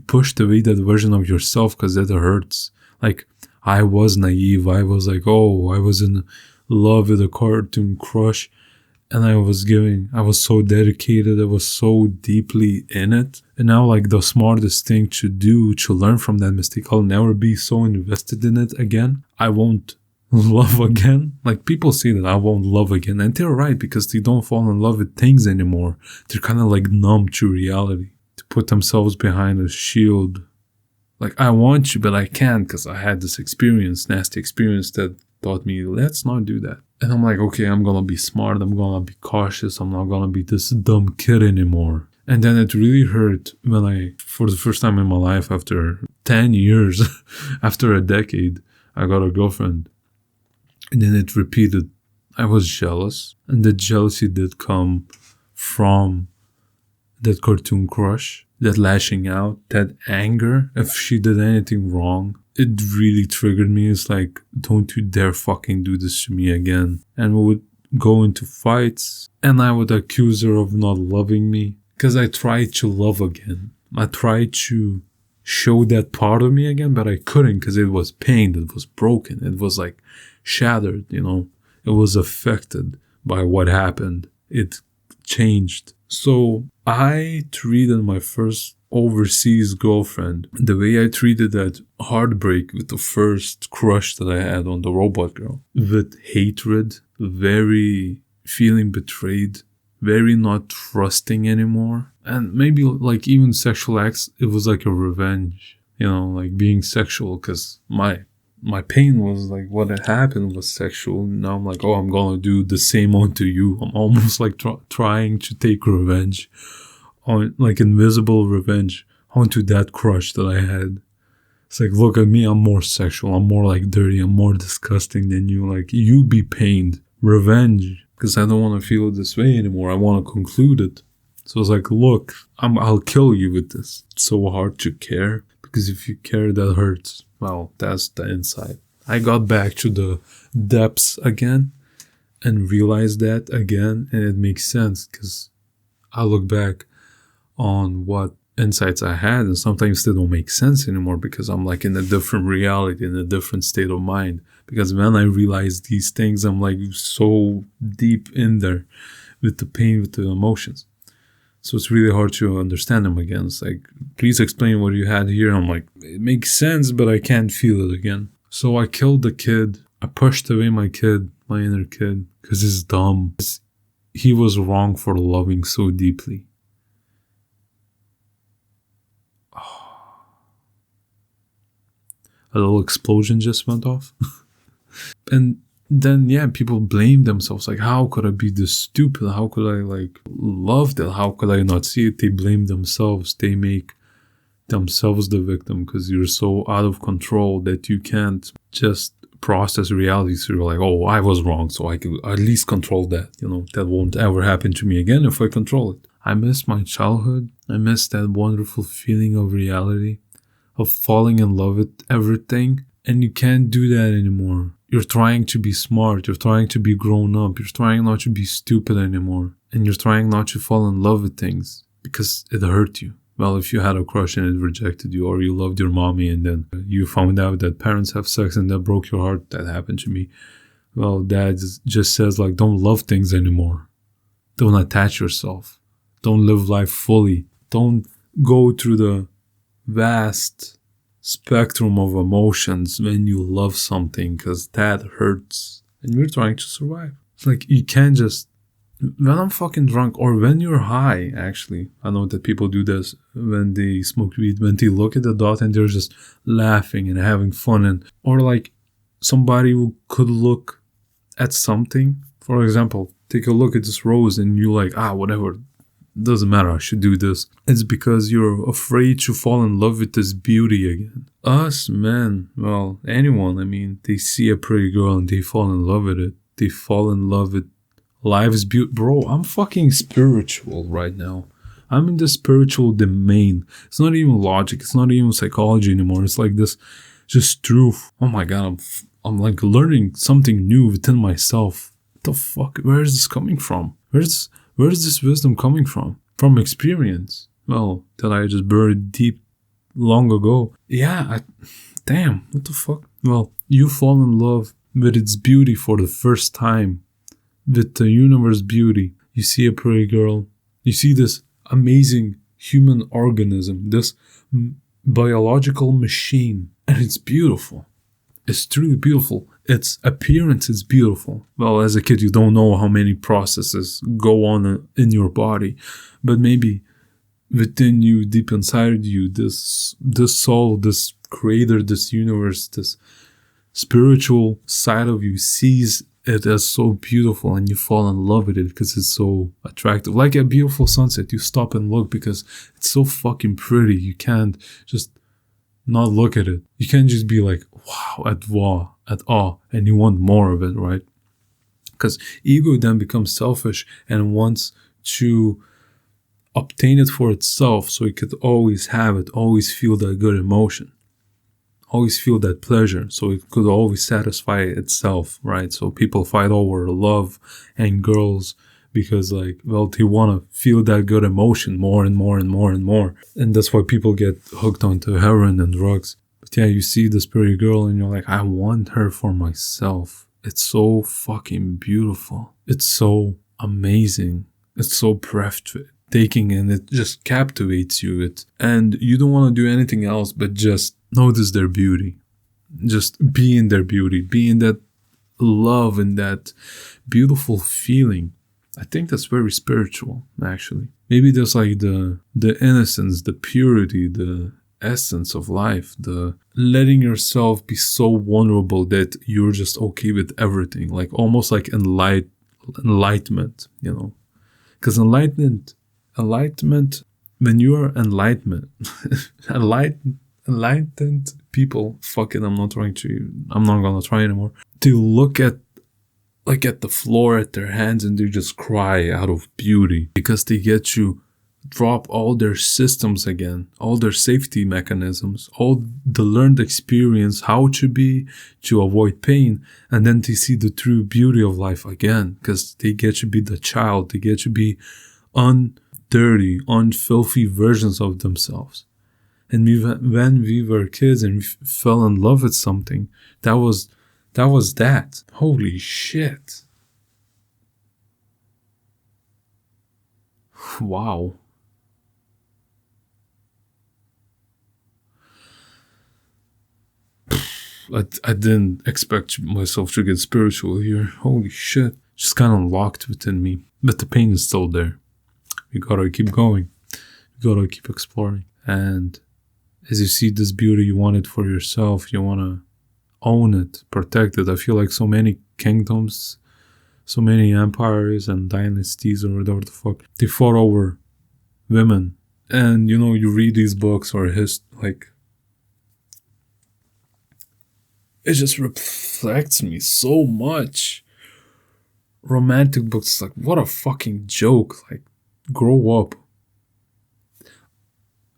pushed away that version of yourself because that hurts. Like, I was naive. I was like, I was in love with a cartoon crush. And I was so dedicated. I was so deeply in it. And now, like, the smartest thing to do to learn from that mistake, I'll never be so invested in it again. I won't love again. Like, people say that I won't love again. And they're right, because they don't fall in love with things anymore. They're kind of like numb to reality, to put themselves behind a shield. Like, I want you, but I can't because I had this nasty experience that taught me, let's not do that. And I'm like, okay, I'm going to be smart. I'm going to be cautious. I'm not going to be this dumb kid anymore. And then it really hurt when for the first time in my life, after 10 years, after a decade, I got a girlfriend. And then it repeated. I was jealous. And the jealousy did come from that cartoon crush, that lashing out, that anger. If she did anything wrong, it really triggered me. It's like, don't you dare fucking do this to me again. And we would go into fights, and I would accuse her of not loving me because I tried to love again. I tried to show that part of me again, but I couldn't because it was pained. It was broken. It was like shattered, It was affected by what happened. It changed. So I treated my first overseas girlfriend the way I treated that heartbreak with the first crush that I had on the robot girl, with hatred, very feeling betrayed, very not trusting anymore. And maybe like even sexual acts, it was like a revenge, like being sexual, because my pain was like what had happened was sexual. Now I'm like, I'm gonna do the same onto you. I'm almost like trying to take revenge, on like invisible revenge onto that crush that I had. It's like, look at me, I'm more sexual, I'm more like dirty, I'm more disgusting than you. Like, you be pained. Revenge, because I don't want to feel this way anymore. I want to conclude it. So it's like, look, I'll kill you with this. It's so hard to care, because if you care, that hurts. Well, that's the inside. I got back to the depths again and realized that again, and it makes sense because I look back on what insights I had, and sometimes they don't make sense anymore because I'm like in a different reality, in a different state of mind. Because when I realize these things, I'm like so deep in there with the pain, with the emotions. So it's really hard to understand them again. It's like, please explain what you had here. I'm like, it makes sense, but I can't feel it again. So I killed the kid. I pushed away my inner kid, because he's dumb. He was wrong for loving so deeply. A little explosion just went off. And then, people blame themselves. Like, how could I be this stupid? How could I, love that? How could I not see it? They blame themselves. They make themselves the victim because you're so out of control that you can't just process reality. So you're like, I was wrong, so I could at least control that. That won't ever happen to me again if I control it. I miss my childhood. I miss that wonderful feeling of reality, of falling in love with everything. And you can't do that anymore. You're trying to be smart. You're trying to be grown up. You're trying not to be stupid anymore. And you're trying not to fall in love with things because it hurt you. Well, if you had a crush and it rejected you, or you loved your mommy and then you found out that parents have sex and that broke your heart, that happened to me. Well, dad just says, don't love things anymore. Don't attach yourself. Don't live life fully. Don't go through the vast spectrum of emotions when you love something, because that hurts and you're trying to survive. It's like, you can't just when I'm fucking drunk, or when you're high, actually, I know that people do this when they smoke weed, when they look at the dot and they're just laughing and having fun, and or like somebody who could look at something. For example, take a look at this rose and you're like, whatever, doesn't matter, I should do this. It's because you're afraid to fall in love with this beauty again. Us men, well, anyone, I mean, they see a pretty girl and they fall in love with it. They fall in love with life's beauty. Bro, I'm fucking spiritual right now. I'm in the spiritual domain. It's not even logic. It's not even psychology anymore. It's like this just truth. Oh my God, I'm like learning something new within myself. What the fuck? Where is this coming from? Where is this wisdom coming from? From experience. Well, that I just buried deep long ago. Yeah, damn, what the fuck? Well, you fall in love with its beauty for the first time. With the universe beauty. You see a pretty girl. You see this amazing human organism. This biological machine. And it's beautiful. It's truly beautiful. Its appearance is beautiful. Well, as a kid, you don't know how many processes go on in your body. But maybe within you, deep inside you, this soul, this creator, this universe, this spiritual side of you sees it as so beautiful and you fall in love with it because it's so attractive. Like a beautiful sunset, you stop and look because it's so fucking pretty. You can't just not look at it. You can't just be like, wow, at awe, and you want more of it, right? Because ego then becomes selfish and wants to obtain it for itself so it could always have it, always feel that good emotion. Always feel that pleasure, so it could always satisfy itself, right? So people fight over love and girls because, like, well, they want to feel that good emotion more and more and more and more. And that's why people get hooked onto heroin and drugs. But yeah, you see this pretty girl and you're like, I want her for myself. It's so fucking beautiful. It's so amazing. It's so breathtaking and it just captivates you. And you don't want to do anything else but just notice their beauty. Just be in their beauty. Be in that love and that beautiful feeling. I think that's very spiritual, actually. Maybe there's like the innocence, the purity, the essence of life, the letting yourself be so vulnerable that you're just okay with everything. Like almost like enlightenment, you know. Because enlightenment, when you are enlightenment, enlightened people, fuck it, I'm not gonna try anymore. They look at the floor at their hands and they just cry out of beauty because they get to drop all their systems again, all their safety mechanisms, all the learned experience, how to be, to avoid pain, and then they see the true beauty of life again because they get to be the child, they get to be undirty, unfilthy versions of themselves. And when we were kids and we fell in love with something, that was that. Holy shit. Wow. I didn't expect myself to get spiritual here. Holy shit. Just kind of locked within me. But the pain is still there. You gotta keep going. You gotta keep exploring. And as you see this beauty, you want it for yourself. You want to own it, protect it. I feel like so many kingdoms, so many empires and dynasties or whatever the fuck, they fought over women. And, you know, you read these books or like, it just reflects me so much. Romantic books, like, what a fucking joke. Like, grow up.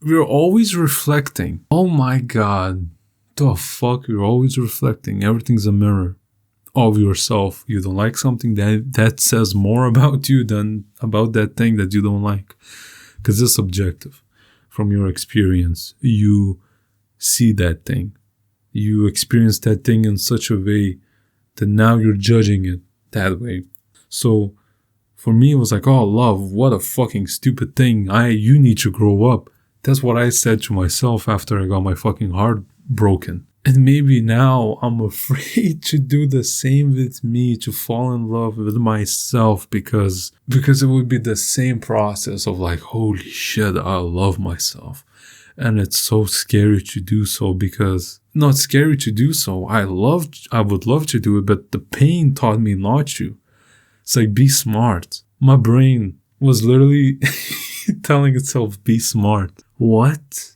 We're always reflecting. Oh my god. The fuck? You're always reflecting. Everything's a mirror of yourself. You don't like something, that says more about you than about that thing that you don't like. Because it's subjective. From your experience, you see that thing. You experience that thing in such a way that now you're judging it that way. So for me, it was like, oh, love, what a fucking stupid thing. You need to grow up. That's what I said to myself after I got my fucking heart broken. And maybe now I'm afraid to do the same with me, to fall in love with myself, because it would be the same process of like, holy shit, I love myself. And it's so scary to do so, because not scary to do so. I would love to do it, but the pain taught me not to. It's like, be smart. My brain was literally telling itself, be smart. What?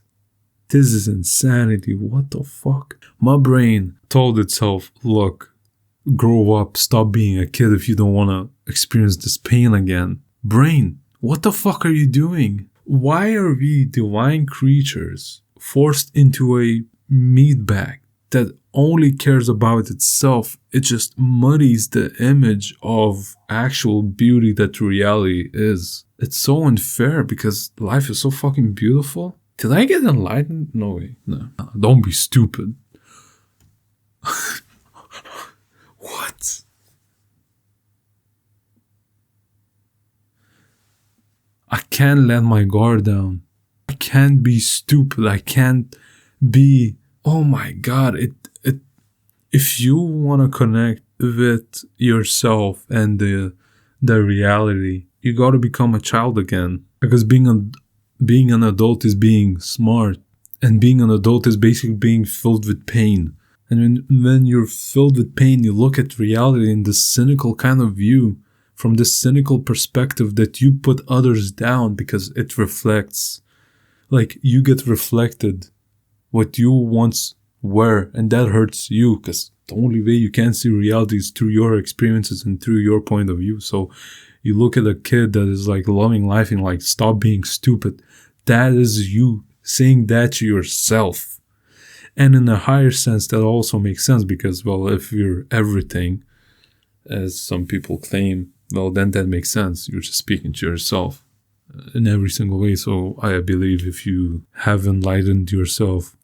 This is insanity. What the fuck? My brain told itself, look, grow up, stop being a kid if you don't want to experience this pain again. Brain, what the fuck are you doing? Why are we divine creatures forced into a meat bag that only cares about itself? It just muddies the image of actual beauty that reality is. It's so unfair because life is so fucking beautiful. Did I get enlightened? No way. No. Don't be stupid. What? I can't let my guard down. I can't be stupid. I can't be, oh my God. If you want to connect with yourself and the reality, you got to become a child again. Because being an adult is being smart, and being an adult is basically being filled with pain. And when you're filled with pain, you look at reality in this cynical kind of view, from this cynical perspective that you put others down because it reflects, like you get reflected what you once were, and that hurts you because the only way you can see reality is through your experiences and through your point of view. So you look at a kid that is like loving life and like, stop being stupid. That is you saying that to yourself. And in a higher sense, that also makes sense because, well, if you're everything, as some people claim, well, then that makes sense. You're just speaking to yourself in every single way. So I believe if you have enlightened yourself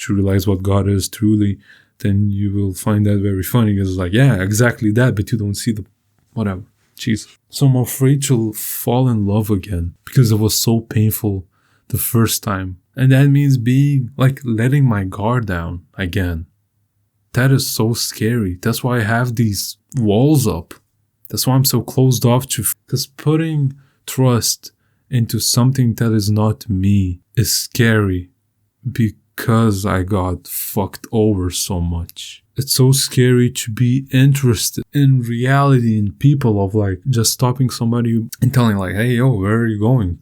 to realize what God is truly, then you will find that very funny. Because it's like, yeah, exactly that, but you don't see the whatever. Jesus. So I'm afraid to fall in love again because it was so painful the first time. And that means being like letting my guard down again. That is so scary. That's why I have these walls up. That's why I'm so closed off to, because putting trust into something that is not me is scary because I got fucked over so much. It's so scary to be interested in reality, in people, of like just stopping somebody and telling like, hey, yo, where are you going?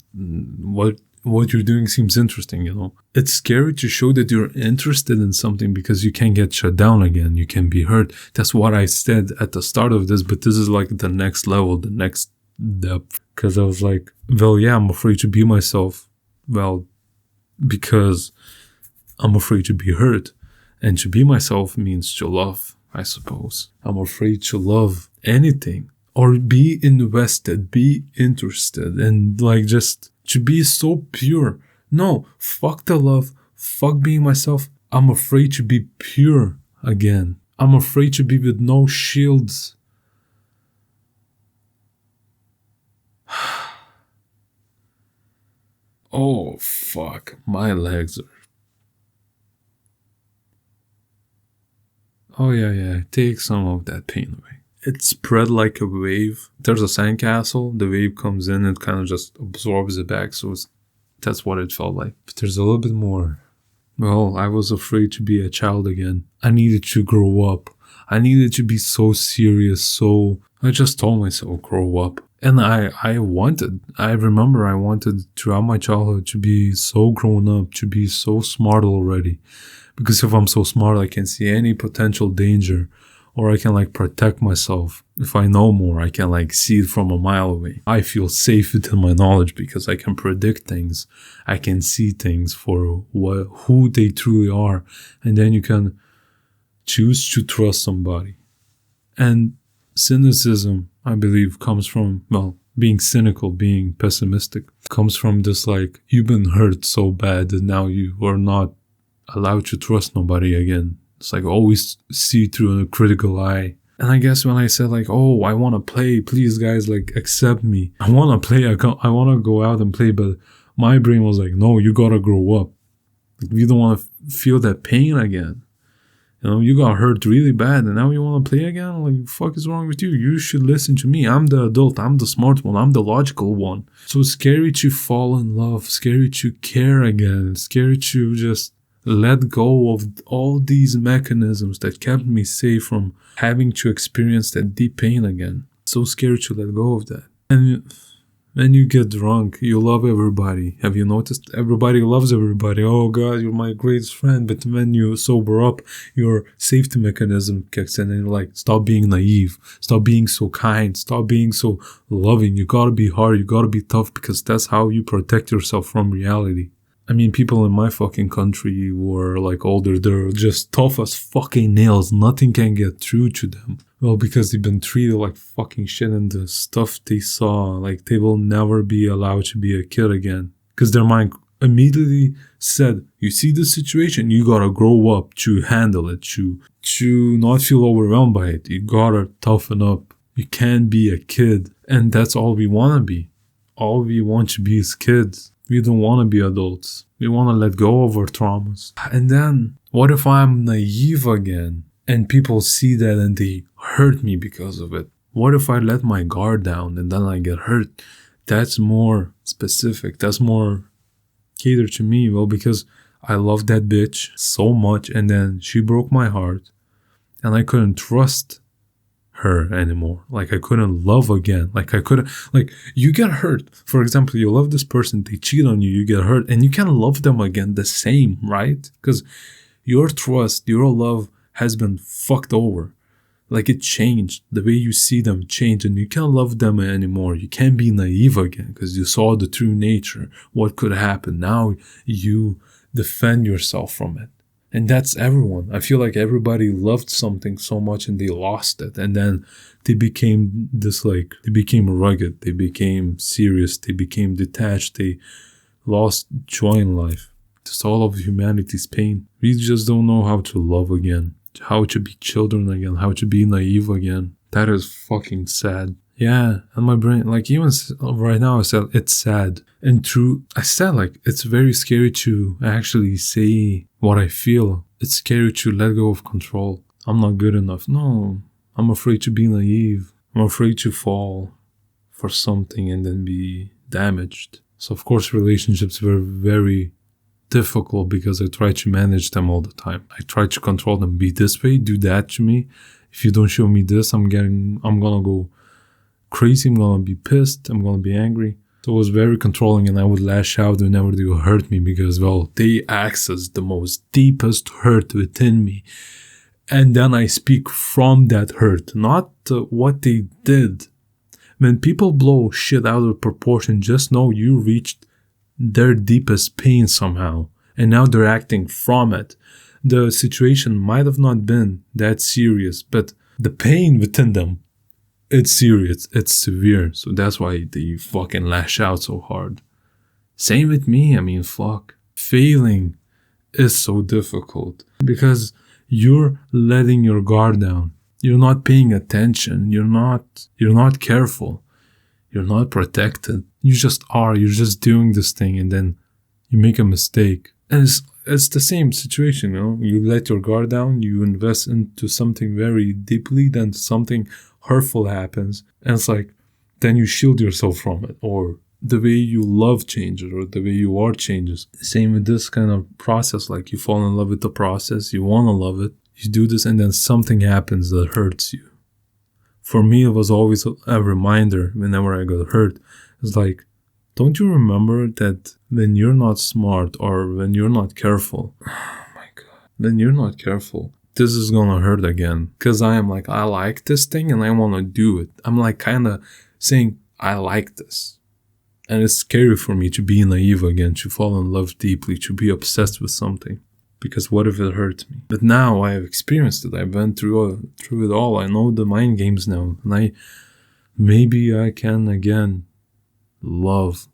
What you're doing seems interesting, you know? It's scary to show that you're interested in something because you can get shut down again. You can be hurt. That's what I said at the start of this, but this is like the next level, the next depth. Because I was like, well, yeah, I'm afraid to be myself. Well, because I'm afraid to be hurt. And to be myself means to love, I suppose. I'm afraid to love anything or be invested, be interested, and like just to be so pure. No, fuck the love, fuck being myself. I'm afraid to be pure again. I'm afraid to be with no shields. Oh, fuck. My legs are... Oh, yeah. Take some of that pain away. It spread like a wave. There's a sandcastle. The wave comes in and kind of just absorbs it back. So that's what it felt like. But there's a little bit more. Well, I was afraid to be a child again. I needed to grow up. I needed to be so serious. So I just told myself, grow up. And I remember I wanted throughout my childhood to be so grown up, to be so smart already. Because if I'm so smart, I can see any potential danger, or I can like protect myself. If I know more, I can like see it from a mile away. I feel safe within my knowledge because I can predict things. I can see things for who they truly are. And then you can choose to trust somebody. And cynicism, I believe, comes from, well, being cynical, being pessimistic, comes from this like, you've been hurt so bad that now you are not allowed to trust nobody again. It's like always see through a critical eye. And I guess when I said like, oh, I want to play, please guys, like accept me. I want to play, I want to go out and play, but my brain was like, no, you gotta grow up. Like, you don't want to feel that pain again. You got hurt really bad and now you want to play again? Like, the fuck is wrong with you? You should listen to me. I'm the adult. I'm the smart one. I'm the logical one. So it's scary to fall in love. Scary to care again. Scary to just let go of all these mechanisms that kept me safe from having to experience that deep pain again. So scary to let go of that. And when you get drunk, you love everybody. Have you noticed? Everybody loves everybody. Oh God, you're my greatest friend. But when you sober up, your safety mechanism kicks in and you're like, stop being naive. Stop being so kind. Stop being so loving. You gotta be hard. You gotta be tough because that's how you protect yourself from reality. I mean, people in my fucking country who are like older, they're just tough as fucking nails. Nothing can get through to them. Well, because they've been treated like fucking shit and the stuff they saw, like they will never be allowed to be a kid again. Because their mind immediately said, you see this situation, you gotta grow up to handle it, to not feel overwhelmed by it. You gotta toughen up. You can't be a kid. And that's all we wanna be. All we want to be is kids. We don't want to be adults. We want to let go of our traumas. And then, what if I'm naive again? And people see that and they hurt me because of it. What if I let my guard down and then I get hurt? That's more specific. That's more catered to me. Well, because I love that bitch so much and then she broke my heart. And I couldn't trust her anymore. Like I couldn't love again. Like you get hurt. For example, you love this person, they cheat on you, you get hurt, and you can't love them again the same, right? Because your trust, your love has been fucked over. Like it changed. The way you see them changed and you can't love them anymore. You can't be naive again because you saw the true nature. What could happen? Now you defend yourself from it. And that's everyone. I feel like everybody loved something so much and they lost it. And then they became they became rugged. They became serious. They became detached. They lost joy in life. Just all of humanity's pain. We just don't know how to love again. How to be children again. How to be naive again. That is fucking sad. Yeah, and my brain, like even right now I said it's sad. And true, I said like it's very scary to actually say what I feel. It's scary to let go of control. I'm not good enough. No, I'm afraid to be naive. I'm afraid to fall for something and then be damaged. So of course relationships were very difficult because I try to manage them all the time. I try to control them. Be this way, do that to me. If you don't show me this, I'm gonna go crazy, I'm gonna be pissed, I'm gonna be angry. So it was very controlling and I would lash out whenever they would hurt me because, well, they access the most deepest hurt within me. And then I speak from that hurt, not what they did. When people blow shit out of proportion, just know you reached their deepest pain somehow. And now they're acting from it. The situation might have not been that serious, but the pain within them, it's serious, it's severe, so that's why they fucking lash out so hard. Same with me, I mean, fuck. Failing is so difficult because you're letting your guard down. You're not paying attention, you're not careful, you're not protected. You just are, you're just doing this thing and then you make a mistake. And it's the same situation, You let your guard down, you invest into something very deeply, then something hurtful happens, and it's like, then you shield yourself from it, or the way you love changes, or the way you are changes. Same with this kind of process, like you fall in love with the process, you want to love it, you do this, and then something happens that hurts you. For me, it was always a reminder whenever I got hurt. It's like, don't you remember that when you're not smart or when you're not careful, oh my God, when you're not careful, this is gonna hurt again. Because I am like, I like this thing and I want to do it. I'm like kind of saying, I like this. And it's scary for me to be naive again, to fall in love deeply, to be obsessed with something. Because what if it hurts me? But now I have experienced it. I've been through it all. I know the mind games now. And maybe I can again love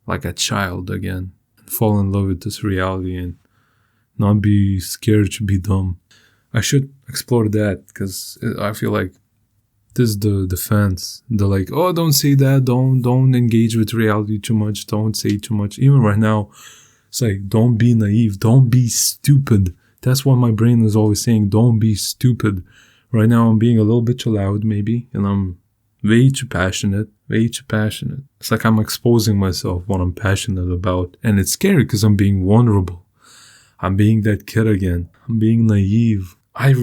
like a child again. And fall in love with this reality and not be scared to be dumb. I should explore that because I feel like this is the defense. They're like, oh, don't say that. Don't engage with reality too much. Don't say too much. Even right now, it's like, don't be naive. Don't be stupid. That's what my brain is always saying. Don't be stupid. Right now I'm being a little bit too loud maybe, and I'm way too passionate. It's like I'm exposing myself, what I'm passionate about. And it's scary because I'm being vulnerable. I'm being that kid again. I'm being naive. I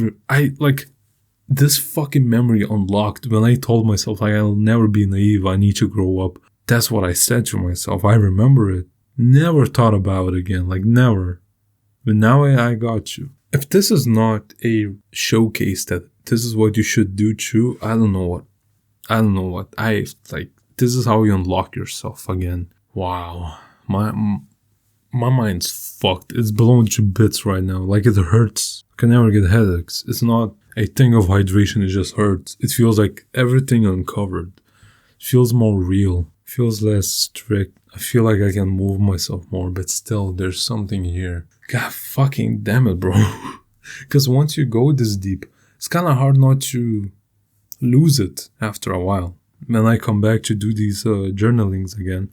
like this fucking memory unlocked when I told myself like, I'll never be naive. I need to grow up. That's what I said to myself. I remember it. Never thought about it again. Like never. But now I got you. If this is not a showcase that this is what you should do too, I don't know what. This is how you unlock yourself again. Wow. My mind's fucked. It's blown to bits right now. Like it hurts. I can never get headaches. It's not a thing of hydration. It just hurts. It feels like everything uncovered. It feels more real. It feels less strict. I feel like I can move myself more, but still there's something here. God fucking damn it, bro. Because once you go this deep, it's kind of hard not to lose it after a while. When I come back to do these journalings again,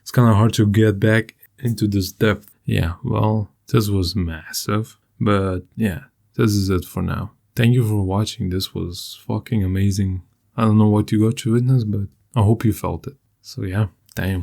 it's kind of hard to get back into this depth. Yeah, well, this was massive. But yeah, this is it for now. Thank you for watching. This was fucking amazing. I don't know what you got to witness, but I hope you felt it. So yeah, damn.